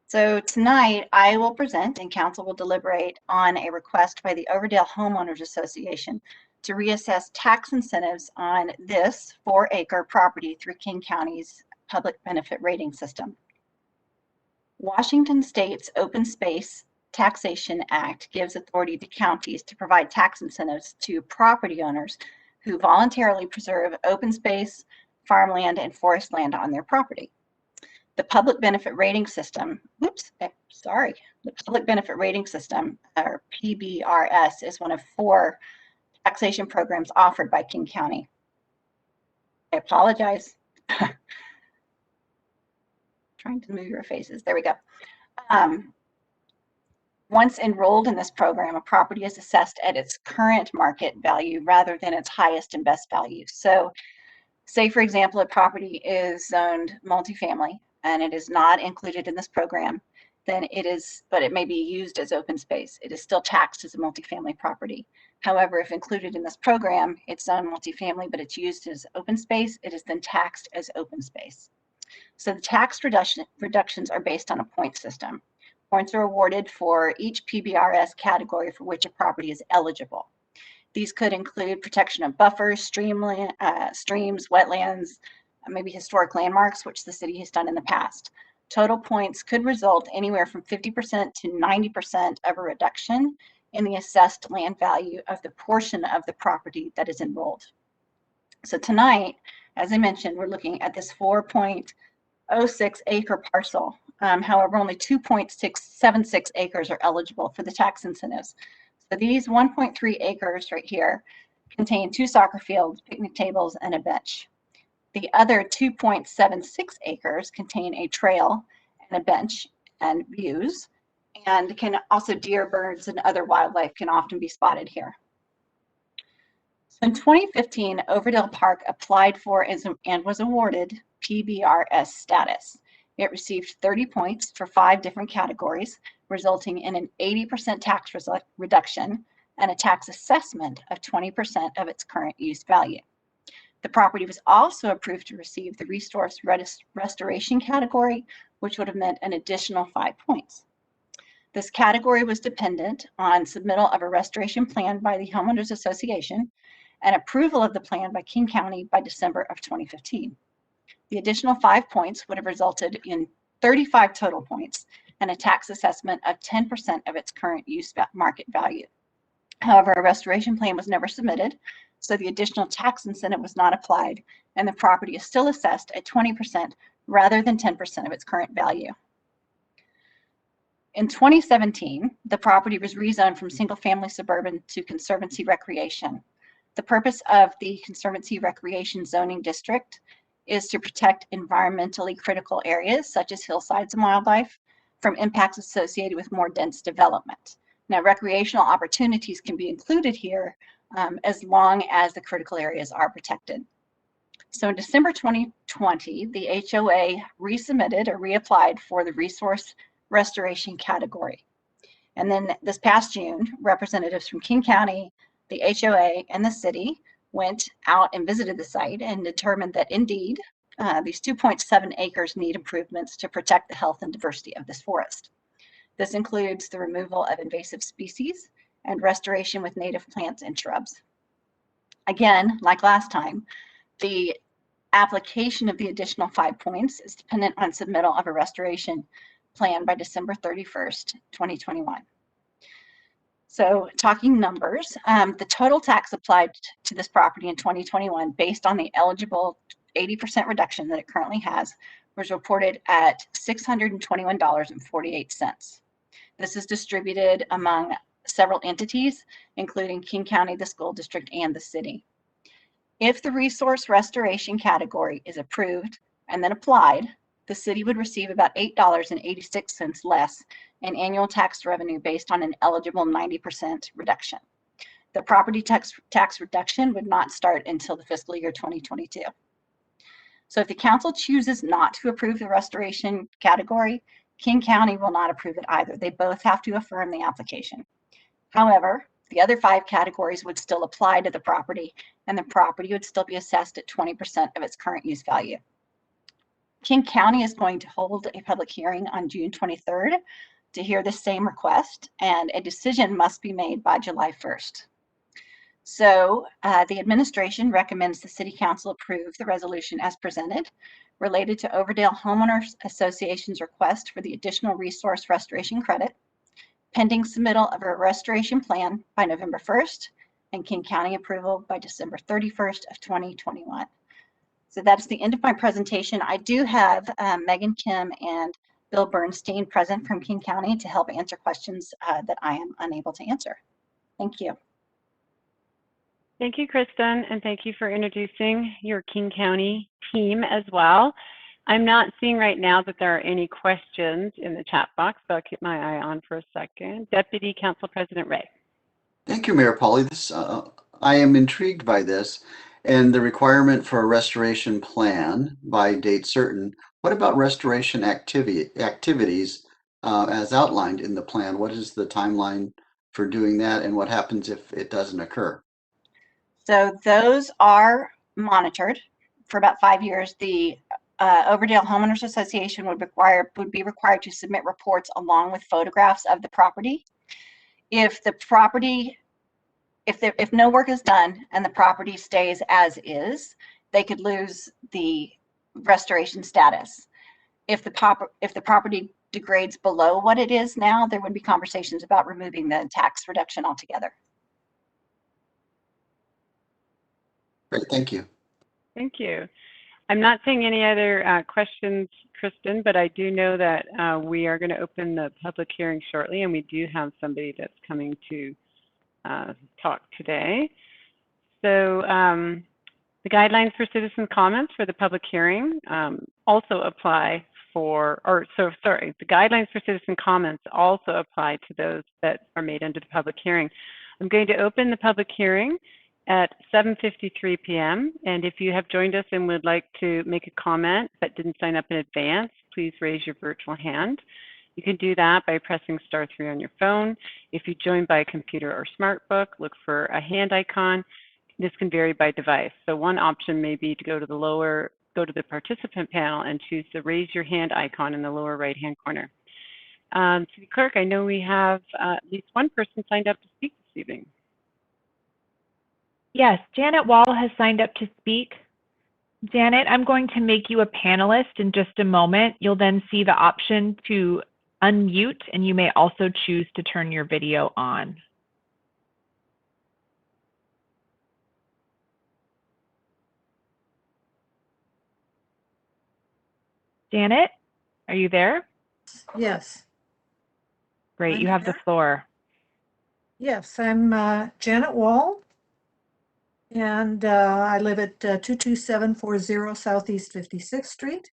Speaker 13: So tonight I will present and council will deliberate on a request by the Overdale Homeowners Association to reassess tax incentives on this 4-acre property through King County's public benefit rating system. Washington State's Open Space Taxation Act gives authority to counties to provide tax incentives to property owners who voluntarily preserve open space, farmland, and forest land on their property. The public benefit rating system, the public benefit rating system, or PBRS, is one of 4 taxation programs offered by King County. I apologize. Trying to move your faces. There we go. Once enrolled in this program, a property is assessed at its current market value rather than its highest and best value. So, say for example, a property is zoned multifamily and it is not included in this program, then it is, but it may be used as open space. It is still taxed as a multifamily property. However, if included in this program, it's zoned multifamily, but it's used as open space, it is then taxed as open space. So the tax reductions are based on a point system. Points are awarded for each PBRS category for which a property is eligible. These could include protection of buffers, streams, wetlands, maybe historic landmarks, which the city has done in the past. Total points could result anywhere from 50% to 90% of a reduction in the assessed land value of the portion of the property that is enrolled. So tonight, as I mentioned, we're looking at this 4.06 acre parcel. However, only 2.76 acres are eligible for the tax incentives. So these 1.3 acres right here contain 2 soccer fields, picnic tables, and a bench. The other 2.76 acres contain a trail and a bench and views, and can also deer, birds, and other wildlife can often be spotted here. So in 2015, Overdale Park applied for and was awarded PBRS status. It received 30 points for 5 different categories, resulting in an 80% tax reduction and a tax assessment of 20% of its current use value. The property was also approved to receive the resource restoration category, which would have meant an additional 5 points. This category was dependent on submittal of a restoration plan by the Homeowners Association and approval of the plan by King County by December of 2015. The additional 5 points would have resulted in 35 total points and a tax assessment of 10% of its current use market value. However, a restoration plan was never submitted, so the additional tax incentive was not applied, and the property is still assessed at 20% rather than 10% of its current value. In 2017, the property was rezoned from single-family suburban to conservancy recreation. The purpose of the conservancy recreation zoning district is to protect environmentally critical areas such as hillsides and wildlife from impacts associated with more dense development. Now, recreational opportunities can be included here as long as the critical areas are protected. So in December 2020, the HOA resubmitted or reapplied for the resource restoration category. And then this past June, representatives from King County, the HOA, and the city went out and visited the site and determined that indeed these 2.7 acres need improvements to protect the health and diversity of this forest. This includes the removal of invasive species and restoration with native plants and shrubs. Again, like last time, the application of the additional 5 points is dependent on submittal of a restoration plan by December 31st, 2021. So talking numbers, the total tax applied to this property in 2021 based on the eligible 80% reduction that it currently has was reported at $621.48. This is distributed among several entities, including King County, the school district, and the city. If the resource restoration category is approved and then applied, the city would receive about $8.86 less in annual tax revenue based on an eligible 90% reduction. The property tax reduction would not start until the fiscal year 2022. So if the council chooses not to approve the restoration category, King County will not approve it either. They both have to affirm the application. However, the other 5 categories would still apply to the property, and the property would still be assessed at 20% of its current use value. King County is going to hold a public hearing on June 23rd to hear the same request, and a decision must be made by July 1st. So the administration recommends the City Council approve the resolution as presented related to Overdale Homeowners Association's request for the additional resource restoration credit, pending submittal of a restoration plan by November 1st and King County approval by December 31st of 2021. So that's the end of my presentation. I do have Megan Kim and Bill Bernstein present from King County to help answer questions that I am unable to answer. Thank you.
Speaker 1: Thank you, Kristen, and thank you for introducing your King County team as well. I'm not seeing right now that there are any questions in the chat box, so I'll keep my eye on for a second. Deputy Council President Ray.
Speaker 9: Thank you, Mayor Polly. I am intrigued by this and the requirement for a restoration plan by date certain. What about restoration activities as outlined in the plan? What is the timeline for doing that, and what happens if it doesn't occur?
Speaker 13: So those are monitored for about 5 years. The Overdale Homeowners Association would be required to submit reports along with photographs of the property. If no work is done and the property stays as is, they could lose the restoration status. If the property degrades below what it is now, there would be conversations about removing the tax reduction altogether.
Speaker 9: Great, thank you.
Speaker 1: Thank you. I'm not seeing any other questions, Kristen, but I do know that we are going to open the public hearing shortly, and we do have somebody that's coming to talk today. So the guidelines for citizen comments for the public hearing also apply the guidelines for citizen comments also apply to those that are made under the public hearing. I'm going to open the public hearing at 7:53 p.m. And if you have joined us and would like to make a comment but didn't sign up in advance, please raise your virtual hand. You can do that by pressing *3 on your phone. If you joined by a computer or SmartBook, look for a hand icon. This can vary by device. So one option may be to go to the participant panel and choose the raise your hand icon in the lower right-hand corner. City Clerk, I know we have at least one person signed up to speak this evening.
Speaker 3: Yes, Janet Wall has signed up to speak. Janet, I'm going to make you a panelist in just a moment. You'll then see the option to unmute, and you may also choose to turn your video on. Janet, are you there?
Speaker 14: Yes.
Speaker 3: Great, you have the floor.
Speaker 14: Yes, I'm Janet Wall, and I live at 22740 Southeast 56th Street.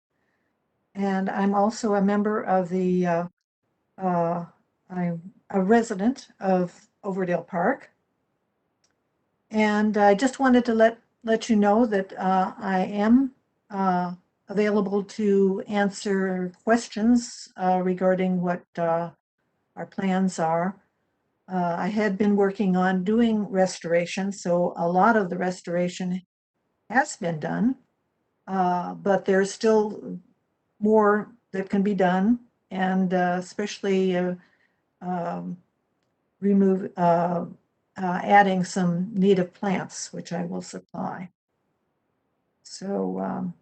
Speaker 14: And I'm also a member of the, I'm a resident of Overdale Park. And I just wanted to let you know that I am available to answer questions regarding what our plans are. I had been working on doing restoration, so a lot of the restoration has been done, but there's still more that can be done, and especially adding some native plants, which I will supply. So,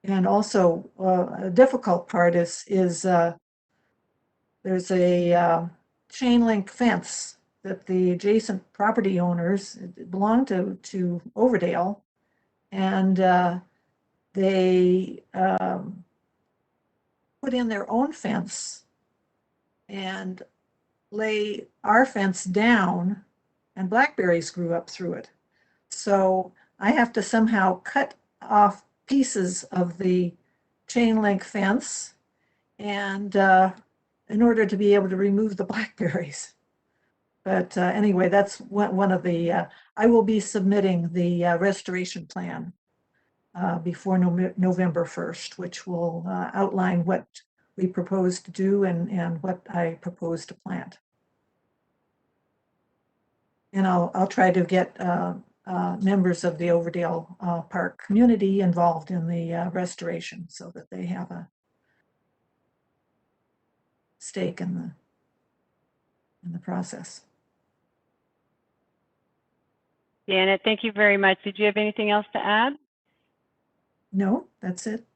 Speaker 14: and also a difficult part is there's a chain link fence that the adjacent property owners belong to Overdale, and they put in their own fence and lay our fence down, and blackberries grew up through it. So I have to somehow cut off pieces of the chain link fence and in order to be able to remove the blackberries. But anyway, that's one of the, I will be submitting the restoration plan before November 1st, which will outline what we propose to do and what I propose to plant. And I'll try to get members of the Overdale Park community involved in the restoration so that they have a stake in the process.
Speaker 1: Janet, thank you very much. Did you have anything else to add?
Speaker 14: No, that's it.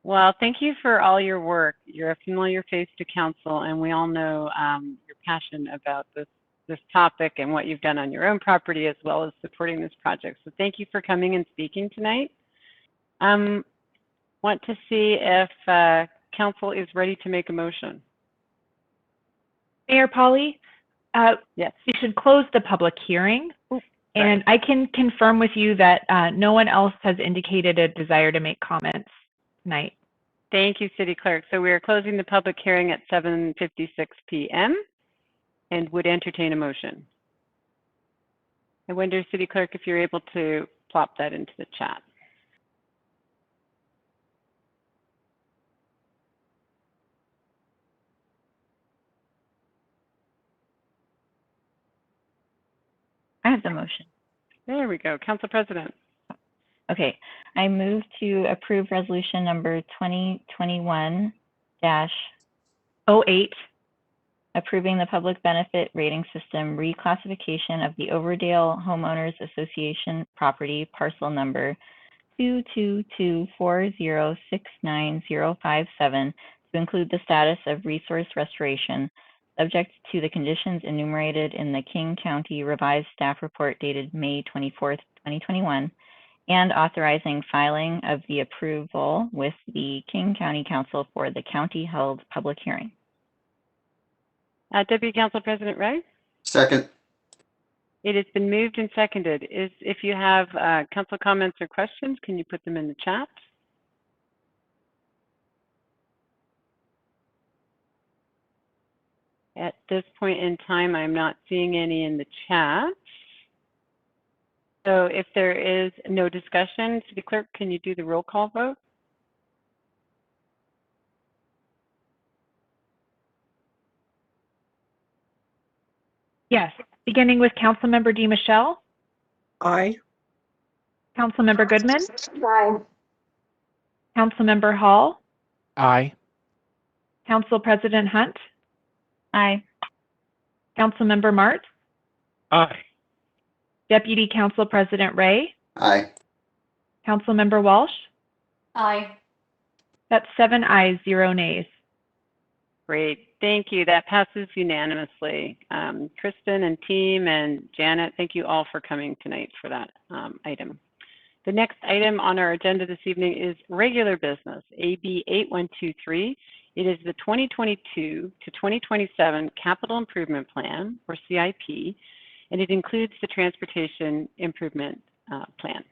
Speaker 1: Well, thank you for all your work. You're a familiar face to council, and we all know your passion about this topic and what you've done on your own property as well as supporting this project. So thank you for coming and speaking tonight. Want to see if council is ready to make a motion.
Speaker 3: Mayor Polly,
Speaker 1: yes,
Speaker 3: we should close the public hearing. And I can confirm with you that no one else has indicated a desire to make comments tonight.
Speaker 1: Thank you, City Clerk. So we are closing the public hearing at 7:56 p.m. and would entertain a motion. I wonder, City Clerk, if you're able to plop that into the chat.
Speaker 4: I have the motion.
Speaker 1: There we go. Council President.
Speaker 4: Okay, I move to approve resolution number 2021-08, approving the public benefit rating system reclassification of the Overdale Homeowners Association property parcel number 22240690057 to include the status of resource restoration, subject to the conditions enumerated in the King County Revised Staff Report dated May 24th, 2021, and authorizing filing of the approval with the King County Council for the county-held public hearing.
Speaker 1: Deputy Council President Ray?
Speaker 9: Second.
Speaker 1: It has been moved and seconded. If you have council comments or questions, can you put them in the chat? At this point in time, I'm not seeing any in the chat. So if there is no discussion, City Clerk, can you do the roll call vote?
Speaker 3: Yes, beginning with Councilmember DiMichele.
Speaker 5: Aye.
Speaker 3: Councilmember Goodman.
Speaker 7: Aye.
Speaker 3: Councilmember Hall.
Speaker 2: Aye.
Speaker 3: Council President Hunt.
Speaker 4: Aye.
Speaker 3: Councilmember Martz.
Speaker 8: Aye.
Speaker 3: Deputy Council President Ray.
Speaker 9: Aye.
Speaker 3: Councilmember Walsh.
Speaker 6: Aye.
Speaker 3: That's 7 ayes, 0 nays.
Speaker 1: Great, thank you. That passes unanimously. Kristen and team and Janet, thank you all for coming tonight for that item. The next item on our agenda this evening is regular business, AB 8123. It is the 2022 to 2027 Capital Improvement Plan, or CIP, and it includes the Transportation Improvement Plan.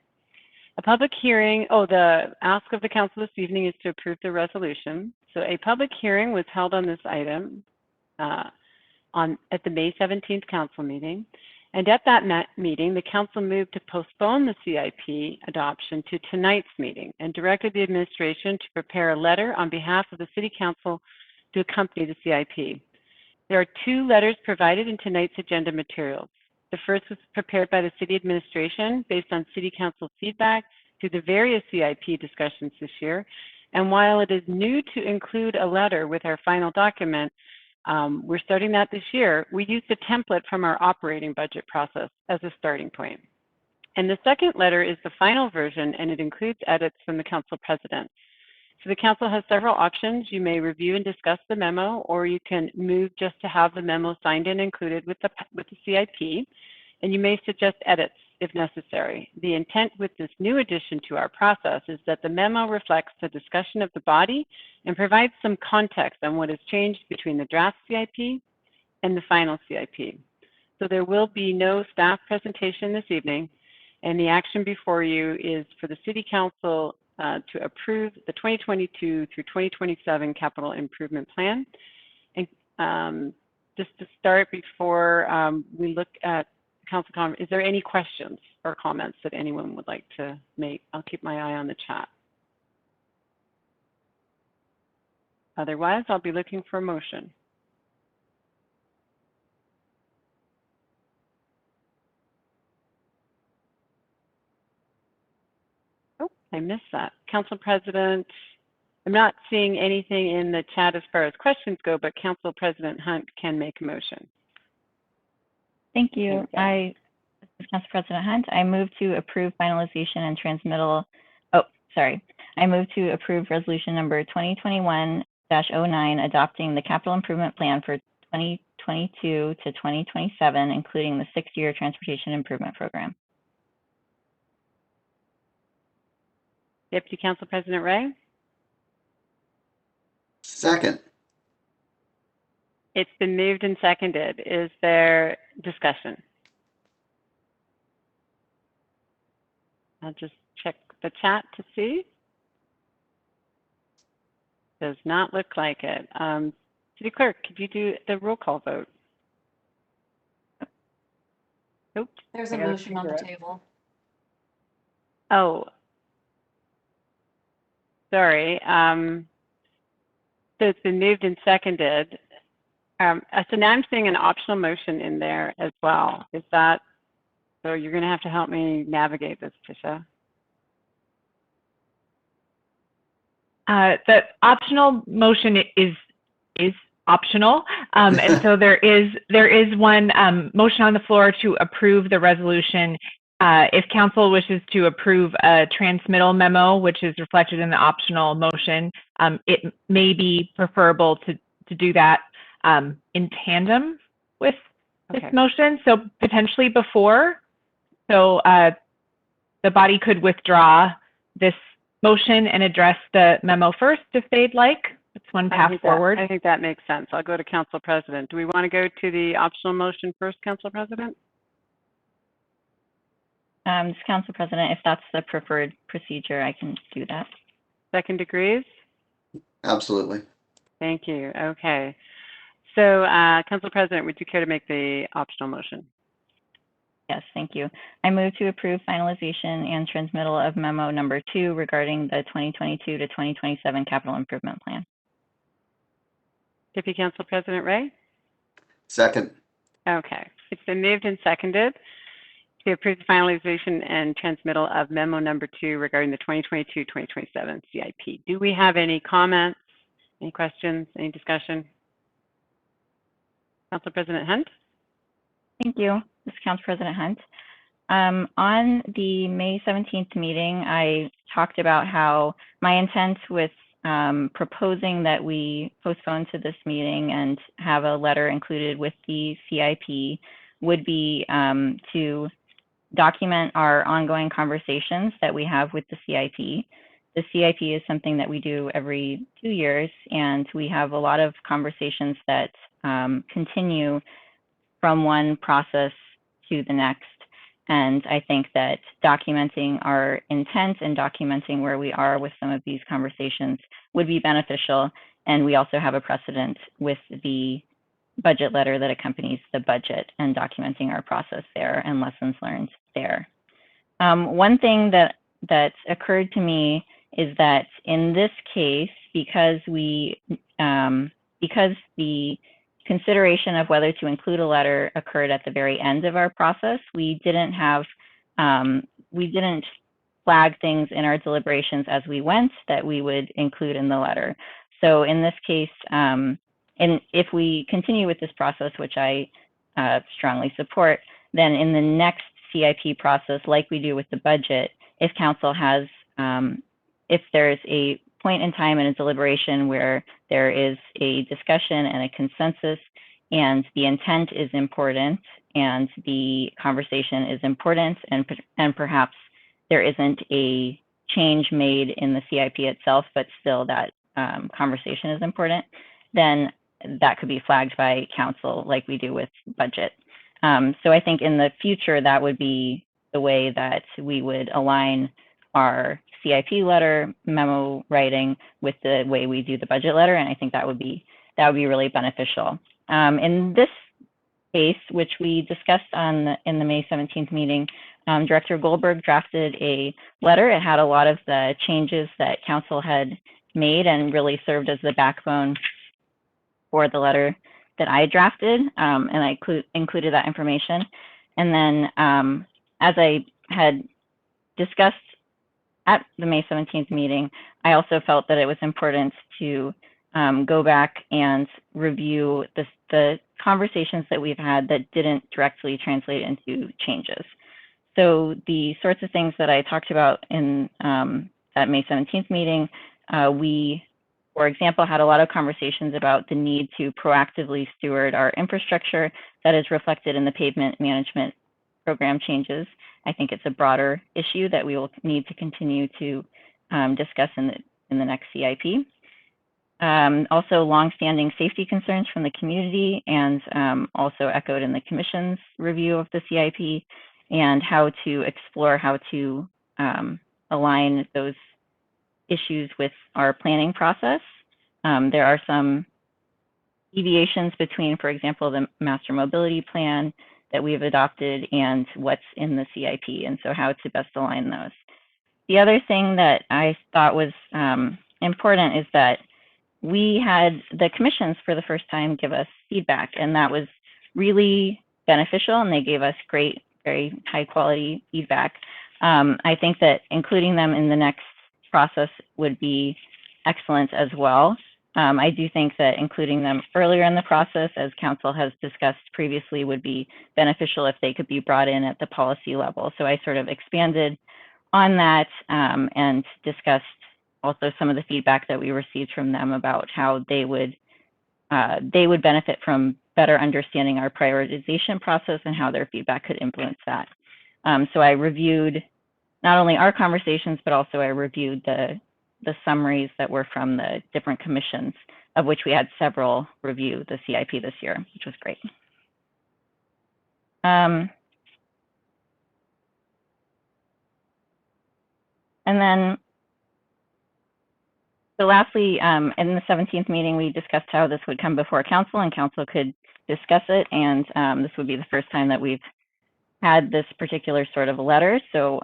Speaker 1: A public hearing, the ask of the council this evening is to approve the resolution. So a public hearing was held on this item at the May 17th council meeting. And at that meeting, the council moved to postpone the CIP adoption to tonight's meeting and directed the administration to prepare a letter on behalf of the city council to accompany the CIP. There are 2 letters provided in tonight's agenda materials. The first was prepared by the city administration based on city council feedback through the various CIP discussions this year. And while it is new to include a letter with our final document, We're starting that this year. We used a template from our operating budget process as a starting point. And the second letter is the final version, and it includes edits from the council president. So the council has several options. You may review and discuss the memo, or you can move just to have the memo signed and included with the CIP, and you may suggest edits if necessary. The intent with this new addition to our process is that the memo reflects the discussion of the body and provides some context on what has changed between the draft CIP and the final CIP. So there will be no staff presentation this evening, and the action before you is for the City Council to approve the 2022 through 2027 Capital Improvement Plan. And just to start, before we look at council comment, is there any questions or comments that anyone would like to make? I'll keep my eye on the chat. Otherwise, I'll be looking for a motion. Oh, I missed that. Council President, I'm not seeing anything in the chat as far as questions go, but Council President Hunt can make a motion.
Speaker 4: Thank you. This is Council President Hunt. I move to approve finalization and transmittal. I move to approve resolution number 2021-09, adopting the capital improvement plan for 2022 to 2027, including the 6-year transportation improvement program.
Speaker 1: Deputy Council President Ray?
Speaker 9: Second.
Speaker 1: It's been moved and seconded. Is there discussion? I'll just check the chat to see. Does not look like it. City Clerk, could you do the roll call vote? Oops.
Speaker 6: There's a motion on the table.
Speaker 1: Oh, sorry. So it's been moved and seconded. So now I'm seeing an optional motion in there as well. Is that, so you're going to have to help me navigate this, Tisha.
Speaker 3: The optional motion is optional, and so there is one motion on the floor to approve the resolution. If council wishes to approve a transmittal memo, which is reflected in the optional motion, it may be preferable to do that in tandem with this motion, so potentially before. So the body could withdraw this motion and address the memo first if they'd like. It's one path forward.
Speaker 1: I think that makes sense. I'll go to Council President. Do we want to go to the optional motion first, Council President?
Speaker 4: Council President, if that's the preferred procedure, I can do that.
Speaker 1: Second degrees?
Speaker 9: Absolutely.
Speaker 1: Thank you. Okay. So, Council President, would you care to make the optional motion?
Speaker 4: Yes, thank you. I move to approve finalization and transmittal of memo number 2 regarding the 2022 to 2027 capital improvement plan.
Speaker 1: Deputy Council President Ray?
Speaker 9: Second.
Speaker 1: Okay. It's been moved and seconded to approve the finalization and transmittal of memo number 2 regarding the 2022-2027 CIP. Do we have any comments, any questions, any discussion? Council President Hunt?
Speaker 4: Thank you. This is Council President Hunt. On the May 17th meeting, I talked about how my intent with proposing that we postpone to this meeting and have a letter included with the CIP would be to document our ongoing conversations that we have with the CIP. The CIP is something that we do every 2 years, and we have a lot of conversations that continue from one process to the next. And I think that documenting our intent and documenting where we are with some of these conversations would be beneficial. And we also have a precedent with the budget letter that accompanies the budget and documenting our process there and lessons learned there. One thing that occurred to me is that in this case, because the consideration of whether to include a letter occurred at the very end of our process, we didn't flag things in our deliberations as we went that we would include in the letter. So in this case, and if we continue with this process, which I strongly support, then in the next CIP process, like we do with the budget, if council has, if there's a point in time in a deliberation where there is a discussion and a consensus and the intent is important and the conversation is important, and perhaps there isn't a change made in the CIP itself, but still that conversation is important, then that could be flagged by council like we do with budget. So I think in the future, that would be the way that we would align our CIP letter memo writing with the way we do the budget letter. And I think that would be really beneficial. In this case, which we discussed in the May 17th meeting, Director Goldberg drafted a letter. It had a lot of the changes that council had made and really served as the backbone for the letter that I drafted, and I included that information. And then as I had discussed at the May 17th meeting, I also felt that it was important to go back and review the conversations that we've had that didn't directly translate into changes. So the sorts of things that I talked about in that May 17th meeting, we, for example, had a lot of conversations about the need to proactively steward our infrastructure that is reflected in the pavement management program changes. I think it's a broader issue that we will need to continue to discuss in the next CIP. Also, longstanding safety concerns from the community, and also echoed in the Commission's review of the CIP, and how to explore how to align those issues with our planning process. There are some deviations between, for example, the master mobility plan that we've adopted and what's in the CIP, and so how to best align those. The other thing that I thought was important is that we had the commissions for the first time give us feedback, and that was really beneficial, and they gave us great, very high quality feedback. I think that including them in the next process would be excellent as well. I do think that including them earlier in the process, as council has discussed previously, would be beneficial if they could be brought in at the policy level. So I sort of expanded on that and discussed also some of the feedback that we received from them about how they would benefit from better understanding our prioritization process and how their feedback could influence that. So I reviewed not only our conversations, but also I reviewed the summaries that were from the different commissions, of which we had several review the CIP this year, which was great. And then, so lastly, in the 17th meeting, we discussed how this would come before council and council could discuss it. And this would be the first time that we've had this particular sort of letter. So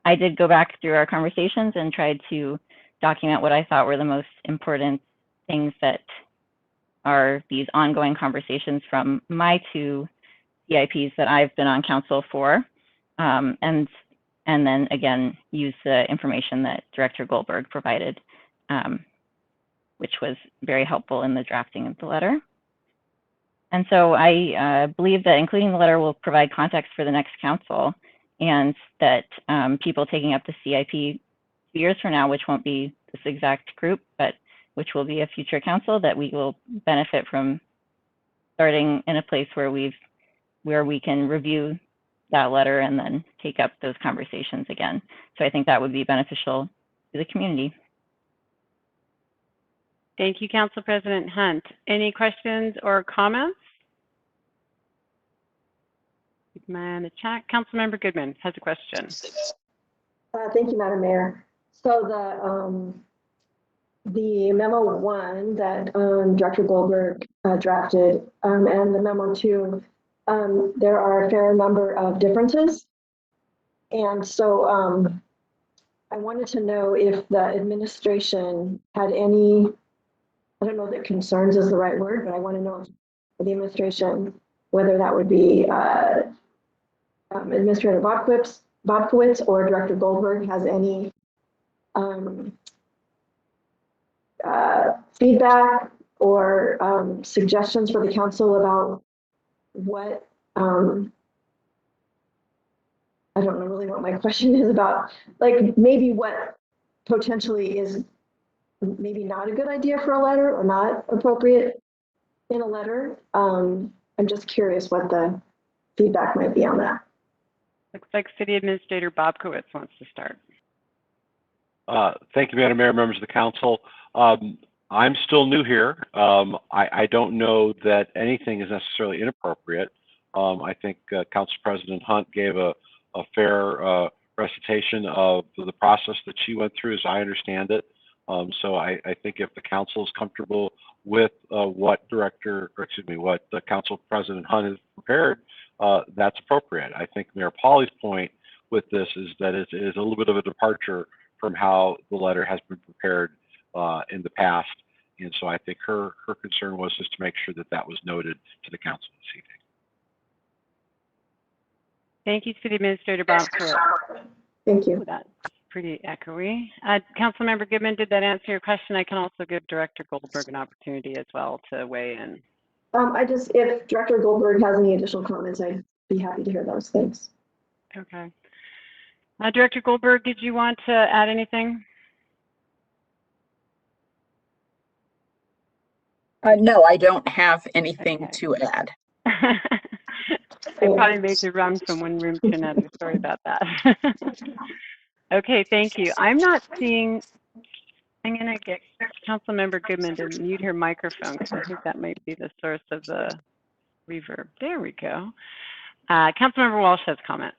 Speaker 4: I did go back through our conversations and tried to document what I thought were the most important things that are these ongoing conversations from my two CIPs that I've been on council for. And then again, use the information that Director Goldberg provided, which was very helpful in the drafting of the letter. And so I believe that including the letter will provide context for the next council, and that people taking up the CIP 2 years from now, which won't be this exact group, but which will be a future council, that we will benefit from starting in a place where we can review that letter and then take up those conversations again. So I think that would be beneficial to the community.
Speaker 1: Thank you, Council President Hunt. Any questions or comments? Keep my eye on the chat. Councilmember Goodman has a question.
Speaker 7: Thank you, Madam Mayor. So the memo 1 that Director Goldberg drafted and the memo 2, there are a fair number of differences. And so I wanted to know if the administration had any, I don't know that concerns is the right word, but I want to know if the administration, whether that would be Administrator Bobkowitz or Director Goldberg, has any feedback or suggestions for the council about what, I don't know really what my question is about, like maybe what potentially is maybe not a good idea for a letter or not appropriate in a letter. I'm just curious what the feedback might be on that.
Speaker 1: Looks like City Administrator Bobkowitz wants to start.
Speaker 11: Thank you, Madam Mayor, members of the council. I'm still new here. I don't know that anything is necessarily inappropriate. I think Council President Hunt gave a fair recitation of the process that she went through, as I understand it. So I think if the council is comfortable with what the Council President Hunt has prepared, that's appropriate. I think Mayor Pauly's point with this is that it is a little bit of a departure from how the letter has been prepared in the past. And so I think her concern was just to make sure that that was noted to the council this evening.
Speaker 1: Thank you, City Administrator Bobkowitz.
Speaker 7: Thank you.
Speaker 1: That's pretty echoey. Councilmember Goodman, did that answer your question? I can also give Director Goldberg an opportunity as well to weigh in.
Speaker 7: If Director Goldberg has any additional comments, I'd be happy to hear those. Thanks.
Speaker 1: Okay. Director Goldberg, did you want to add anything?
Speaker 15: No, I don't have anything to add.
Speaker 1: I probably made you run from one room to another. Sorry about that. Okay, thank you. I'm not seeing, I'm going to get Councilmember Goodman to mute her microphone because I think that might be the source of the reverb. There we go. Councilmember Walsh has comment.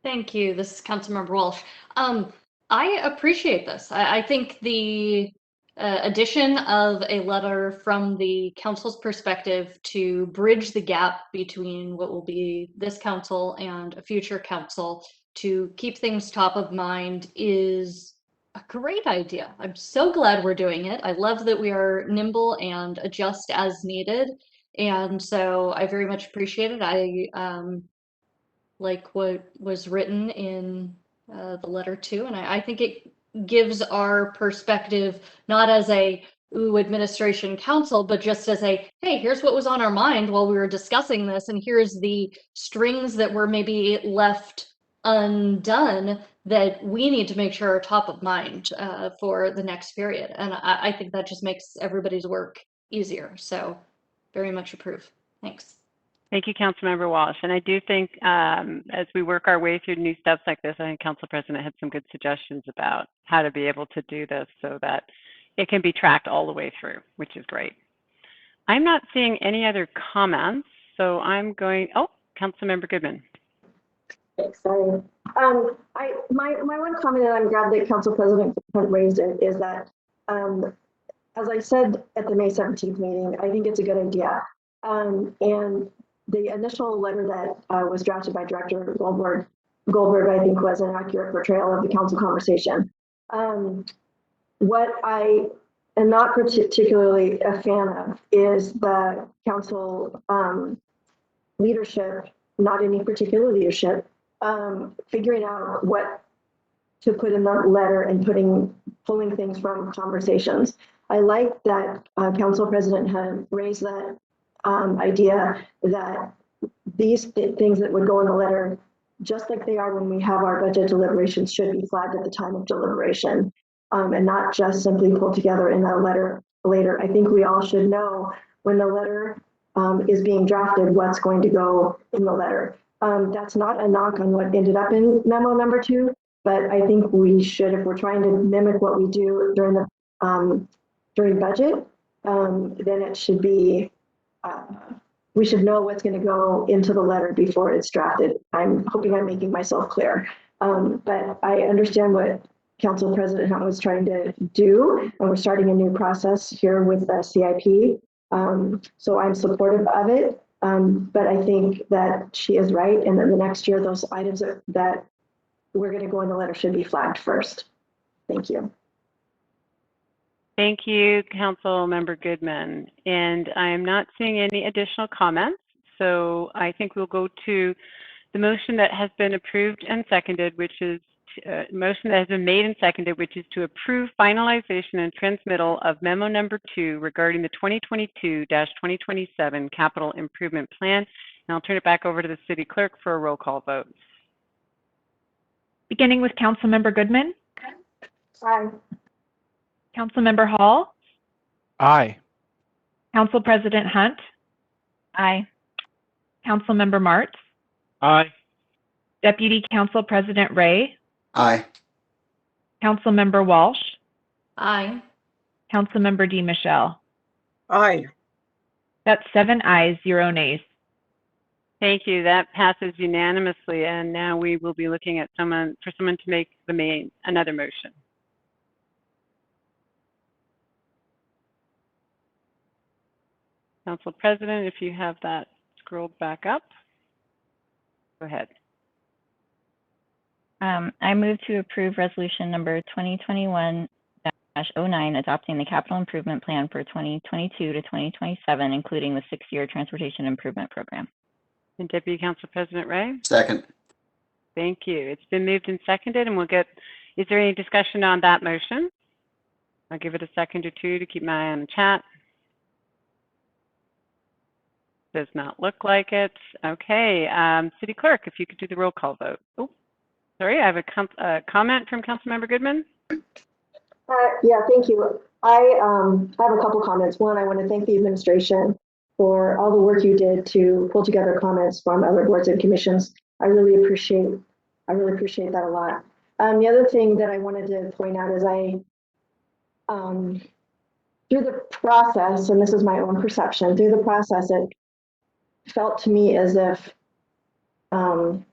Speaker 6: Thank you. This is Councilmember Walsh. I appreciate this. I think the addition of a letter from the council's perspective to bridge the gap between what will be this council and a future council to keep things top of mind is a great idea. I'm so glad we're doing it. I love that we are nimble and adjust as needed. And so I very much appreciate it. I like what was written in the letter too. And I think it gives our perspective not as a administration council, but just as a, hey, here's what was on our mind while we were discussing this, and here's the strings that were maybe left undone that we need to make sure are top of mind for the next period. And I think that just makes everybody's work easier. So very much approve. Thanks.
Speaker 1: Thank you, Councilmember Walsh. And I do think as we work our way through new steps like this, I think Council President had some good suggestions about how to be able to do this so that it can be tracked all the way through, which is great. I'm not seeing any other comments, so I'm going, oh, Councilmember Goodman.
Speaker 7: Thanks, sorry. My one comment, and I'm glad that Council President raised it, is that, as I said at the May 17th meeting, I think it's a good idea. And the initial letter that was drafted by Director Goldberg, I think, was an accurate portrayal of the council conversation. What I am not particularly a fan of is the council leadership, not any particular leadership, figuring out what to put in that letter and pulling things from conversations. I like that Council President had raised that idea that these things that would go in the letter, just like they are when we have our budget deliberations, should be flagged at the time of deliberation and not just simply pulled together in a letter later. I think we all should know when the letter is being drafted what's going to go in the letter. That's not a knock on what ended up in memo number 2, but I think we should, if we're trying to mimic what we do during the during budget, then it should be we should know what's going to go into the letter before it's drafted. I'm hoping I'm making myself clear. But I understand what Council President Hunt was trying to do, and we're starting a new process here with the CIP. So I'm supportive of it, but I think that she is right, and that the next year those items that we're going to go in the letter should be flagged first. Thank you.
Speaker 1: Thank you, Councilmember Goodman. And I'm not seeing any additional comments. So I think we'll go to the motion that has been approved and seconded, which is motion that has been made and seconded, which is to approve finalization and transmittal of memo number 2 regarding the 2022-2027 capital improvement plan. And I'll turn it back over to the city clerk for a roll call vote.
Speaker 3: Beginning with Councilmember Goodman.
Speaker 7: Aye.
Speaker 3: Councilmember Hall.
Speaker 2: Aye.
Speaker 3: Council President Hunt.
Speaker 4: Aye.
Speaker 3: Councilmember Martz.
Speaker 8: Aye.
Speaker 3: Deputy Council President Ray.
Speaker 9: Aye.
Speaker 3: Councilmember Walsh.
Speaker 6: Aye.
Speaker 3: Councilmember DiMichele.
Speaker 5: Aye.
Speaker 3: That's 7 ayes, 0 nays.
Speaker 1: Thank you. That passes unanimously. And now we will be looking at someone to make another motion. Council President, if you have that scrolled back up, go ahead.
Speaker 4: I move to approve resolution number 2021-09, adopting the capital improvement plan for 2022 to 2027, including the 6-year transportation improvement program.
Speaker 1: And Deputy Council President Ray?
Speaker 9: Second.
Speaker 1: Thank you. It's been moved and seconded, and is there any discussion on that motion? I'll give it a second or two to keep my eye on the chat. Does not look like it. Okay, City Clerk, if you could do the roll call vote. Oh, sorry, I have a comment from Councilmember Goodman.
Speaker 7: Yeah, thank you. I have a couple comments. One, I want to thank the administration for all the work you did to pull together comments from other boards and commissions. I really appreciate that a lot. The other thing that I wanted to point out is through the process, and this is my own perception, through the process, it felt to me as if the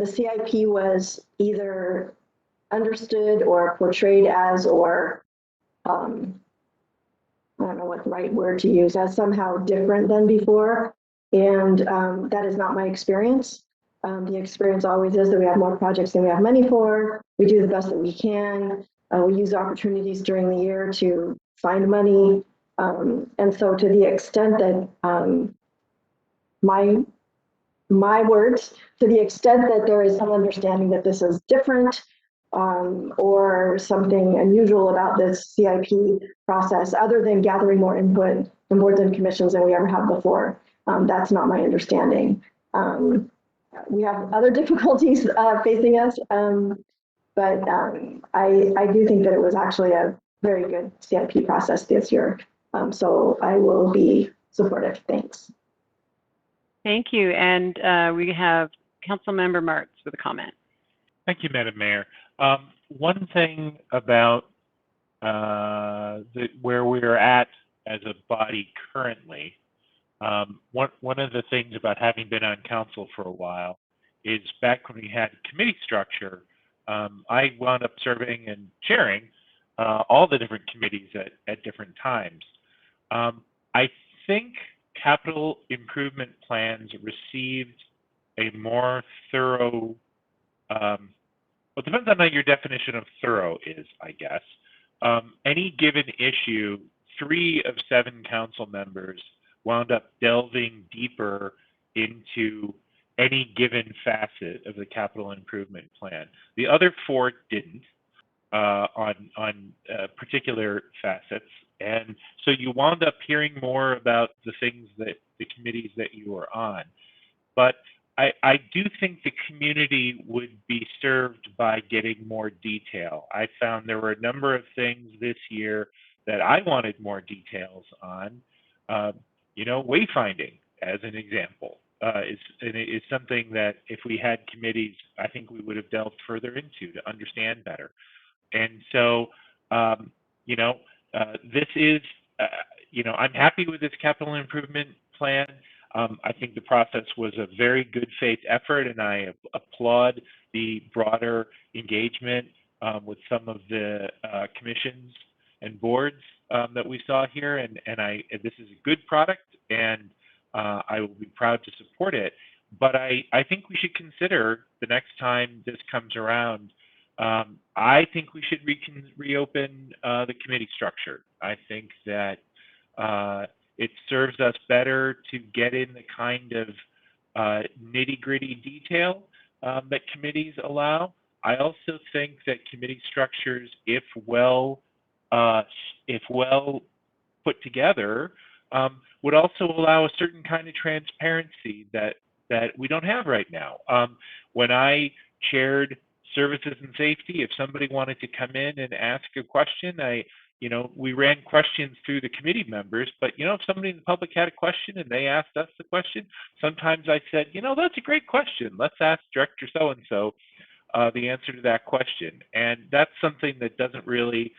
Speaker 7: CIP was either understood or portrayed as, or I don't know what the right word to use, as somehow different than before. And that is not my experience. The experience always is that we have more projects than we have money for. We do the best that we can. We use opportunities during the year to find money. And so to the extent that my words, to the extent that there is some understanding that this is different or something unusual about this CIP process, other than gathering more input from boards and commissions than we ever have before, that's not my understanding. We have other difficulties facing us, but I do think that it was actually a very good CIP process this year. So I will be supportive. Thanks.
Speaker 1: Thank you. And we have Councilmember Martz with a comment.
Speaker 8: Thank you, Madam Mayor. One thing about where we're at as a body currently, one of the things about having been on council for a while is back when we had committee structure, I wound up serving and chairing all the different committees at different times. I think capital improvement plans received a more thorough, well, it depends on what your definition of thorough is, I guess. Any given issue, 3 of 7 council members wound up delving deeper into any given facet of the capital improvement plan. The other 4 didn't on particular facets. And so you wound up hearing more about the things that the committees that you were on. But I do think the community would be served by getting more detail. I found there were a number of things this year that I wanted more details on. You know, wayfinding, as an example, is something that if we had committees, I think we would have delved further into to understand better. And so, you know, this is, you know, I'm happy with this capital improvement plan. I think the process was a very good faith effort, and I applaud the broader engagement with some of the commissions and boards that we saw here. And this is a good product, and I will be proud to support it. But I think we should consider the next time this comes around, I think we should reopen the committee structure. I think that it serves us better to get in the kind of nitty-gritty detail that committees allow. I also think that committee structures, if well put together, would also allow a certain kind of transparency that we don't have right now. When I chaired services and safety, if somebody wanted to come in and ask a question, we ran questions through the committee members, but if somebody in the public had a question and they asked us the question, sometimes I said, that's a great question. Let's ask Director so-and-so the answer to that question. And that's something that doesn't really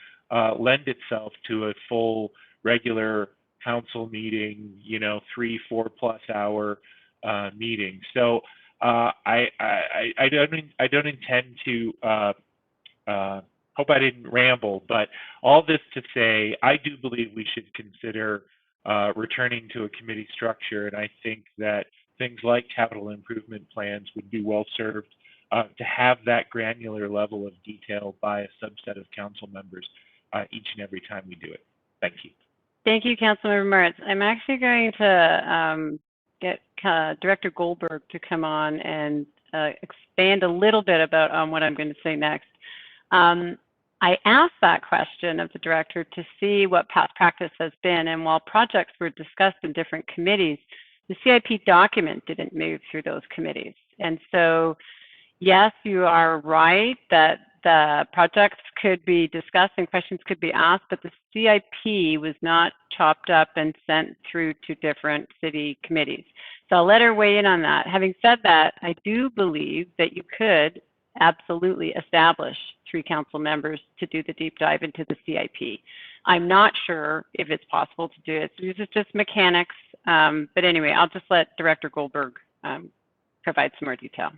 Speaker 8: lend itself to a full regular council meeting, 3-4+ hour meeting. So I don't intend to hope I didn't ramble, but all this to say, I do believe we should consider returning to a committee structure, and I think that things like capital improvement plans would be well served to have that granular level of detail by a subset of council members each and every time we do it. Thank you.
Speaker 1: Thank you, Councilmember Martz. I'm actually going to get Director Goldberg to come on and expand a little bit about what I'm going to say next. I asked that question of the director to see what past practice has been, and while projects were discussed in different committees, the CIP document didn't move through those committees. And so, yes, you are right that the projects could be discussed and questions could be asked, but the CIP was not chopped up and sent through to different city committees. So I'll let her weigh in on that. Having said that, I do believe that you could absolutely establish 3 council members to do the deep dive into the CIP. I'm not sure if it's possible to do it. So this is just mechanics. But anyway, I'll just let Director Goldberg provide some more detail.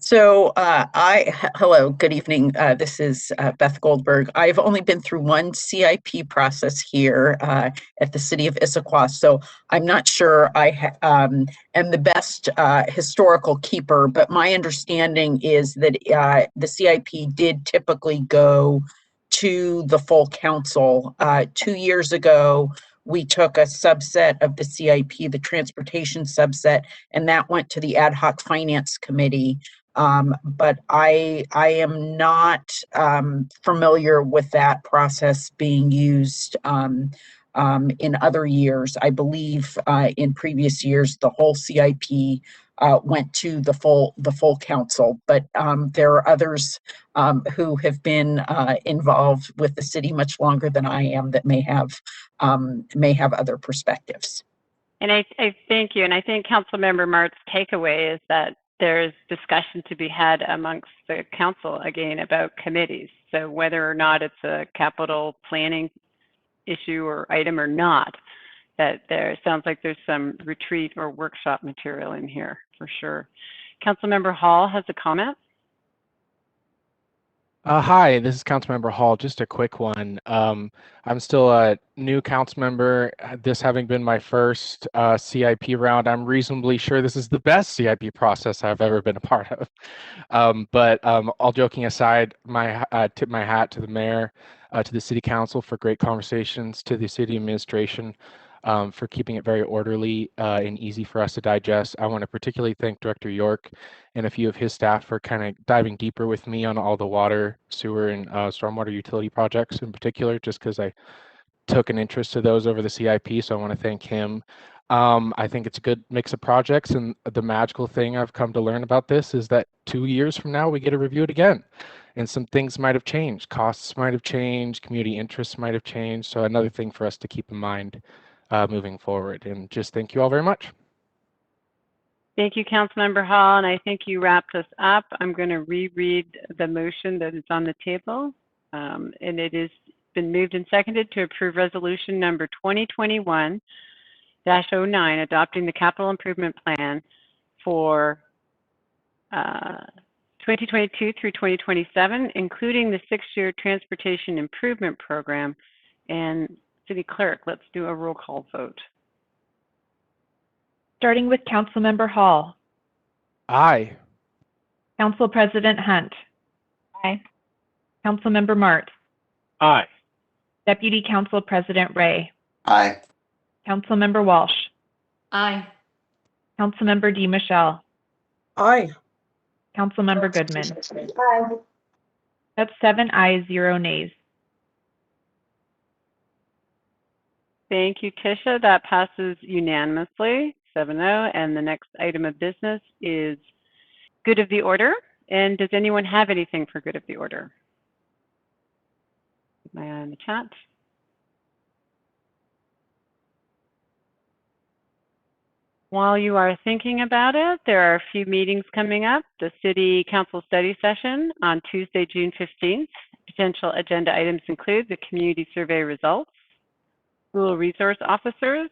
Speaker 15: So hello, good evening. This is Beth Goldberg. I've only been through one CIP process here at the city of Issaquah, so I'm not sure I am the best historical keeper, but my understanding is that the CIP did typically go to the full council. 2 years ago, we took a subset of the CIP, the transportation subset, and that went to the ad hoc finance committee. But I am not familiar with that process being used in other years. I believe in previous years the whole CIP went to the full council, but there are others who have been involved with the city much longer than I am that may have other perspectives.
Speaker 1: And I thank you, and I think Councilmember Mart's takeaway is that there's discussion to be had amongst the council again about committees. So whether or not it's a capital planning issue or item or not, that there sounds like there's some retreat or workshop material in here for sure. Councilmember Hall has a comment.
Speaker 2: Hi, this is Councilmember Hall. Just a quick one. I'm still a new council member. This having been my first CIP round, I'm reasonably sure this is the best CIP process I've ever been a part of. But all joking aside, tip my hat to the mayor, to the city council for great conversations, to the city administration for keeping it very orderly and easy for us to digest. I want to particularly thank Director York and a few of his staff for kind of diving deeper with me on all the water, sewer, and stormwater utility projects in particular, just because I took an interest to those over the CIP, so I want to thank him. I think it's a good mix of projects, and the magical thing I've come to learn about this is that 2 years from now, we get to review it again. And some things might have changed. Costs might have changed, community interests might have changed. So another thing for us to keep in mind moving forward. And just thank you all very much.
Speaker 1: Thank you, Councilmember Hall, and I think you wrapped us up. I'm going to reread the motion that is on the table, and it has been moved and seconded to approve resolution number 2021-09, adopting the capital improvement plan for 2022 through 2027, including the 6-year transportation improvement program. And City Clerk, let's do a roll call vote.
Speaker 3: Starting with Councilmember Hall.
Speaker 2: Aye.
Speaker 3: Council President Hunt.
Speaker 4: Aye.
Speaker 3: Councilmember Martz.
Speaker 8: Aye.
Speaker 3: Deputy Council President Ray.
Speaker 9: Aye.
Speaker 3: Councilmember Walsh.
Speaker 6: Aye.
Speaker 3: Councilmember DiMichele.
Speaker 5: Aye.
Speaker 3: Councilmember Goodman.
Speaker 7: Aye.
Speaker 3: That's 7 ayes, 0 nays.
Speaker 1: Thank you, Tisha. That passes unanimously, 7-0. And the next item of business is good of the order. And does anyone have anything for good of the order? Keep my eye on the chat. While you are thinking about it, there are a few meetings coming up. The City Council Study Session on Tuesday, June 15th. Potential agenda items include the community survey results, school resource officers,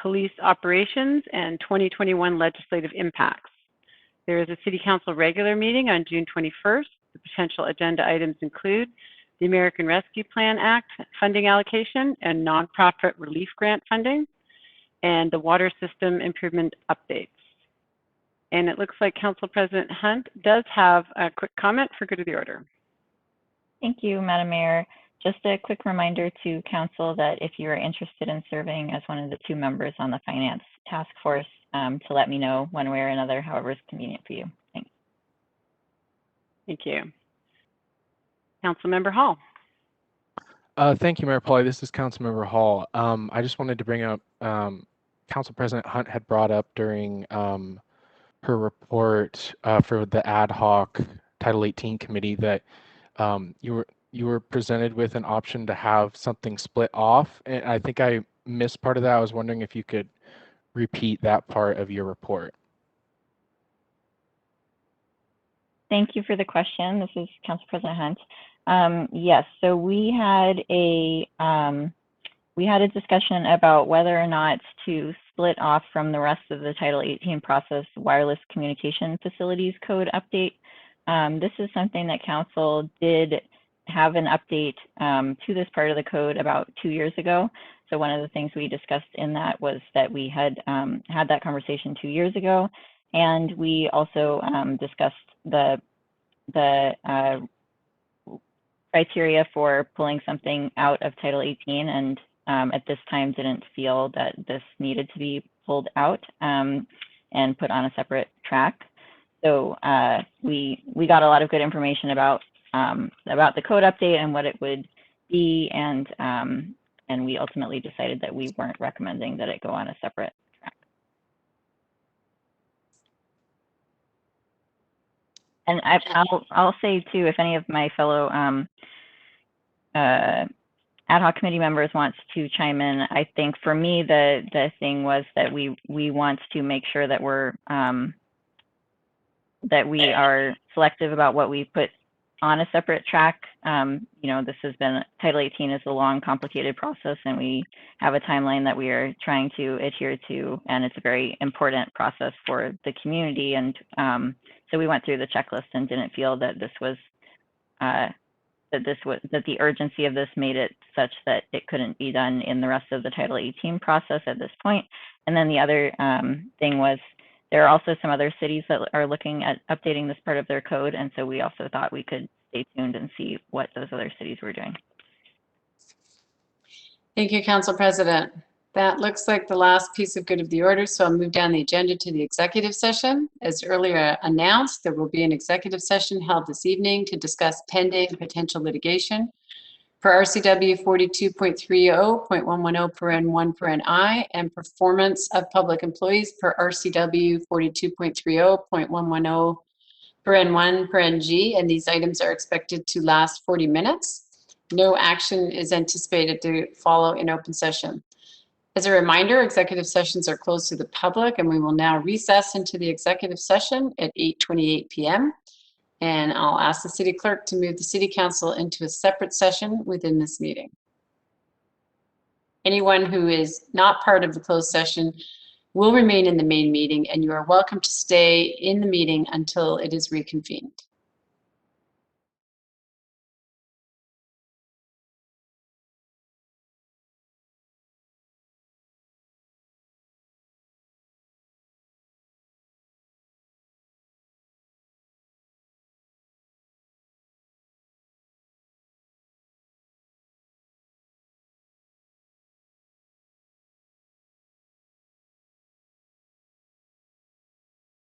Speaker 1: police operations, and 2021 legislative impacts. There is a City Council regular meeting on June 21st. The potential agenda items include the American Rescue Plan Act funding allocation and nonprofit relief grant funding, and the water system improvement updates. And it looks like Council President Hunt does have a quick comment for good of the order.
Speaker 4: Thank you, Madam Mayor. Just a quick reminder to Council that if you are interested in serving as one of the 2 members on the Finance Task Force, to let me know one way or another, however is convenient for you. Thanks.
Speaker 1: Thank you. Councilmember Hall.
Speaker 2: Thank you, Mayor Pauly. This is Councilmember Hall. I just wanted to bring up, Council President Hunt had brought up during her report for the ad hoc Title 18 committee that you were presented with an option to have something split off. And I think I missed part of that. I was wondering if you could repeat that part of your report.
Speaker 4: Thank you for the question. This is Council President Hunt. Yes, so we had a discussion about whether or not to split off from the rest of the Title 18 process wireless communication facilities code update. This is something that Council did have an update to this part of the code about 2 years ago. So one of the things we discussed in that was that we had had that conversation 2 years ago, and we also discussed the criteria for pulling something out of Title 18, and at this time didn't feel that this needed to be pulled out and put on a separate track. So we got a lot of good information about the code update and what it would be, and we ultimately decided that we weren't recommending that it go on a separate track. And I'll say too, if any of my fellow ad hoc committee members wants to chime in, I think for me the thing was that we want to make sure that we are selective about what we put on a separate track. You know, this has been, Title 18 is a long, complicated process, and we have a timeline that we are trying to adhere to, and it's a very important process for the community. And so we went through the checklist and didn't feel that this was, that the urgency of this made it such that it couldn't be done in the rest of the Title 18 process at this point. And then the other thing was, there are also some other cities that are looking at updating this part of their code, and so we also thought we could stay tuned and see what those other cities were doing.
Speaker 16: Thank you, Council President. That looks like the last piece of good of the order, so I'll move down the agenda to the executive session. As earlier announced, there will be an executive session held this evening to discuss pending potential litigation for RCW 42.30.110(1)(I) and performance of public employees per RCW 42.30.110(1)(G), and these items are expected to last 40 minutes. No action is anticipated to follow in open session. As a reminder, executive sessions are closed to the public, and we will now recess into the executive session at 8:28 p.m. And I'll ask the city clerk to move the city council into a separate session within this meeting. Anyone who is not part of the closed session will remain in the main meeting, and you are welcome to stay in the meeting until it is reconvened.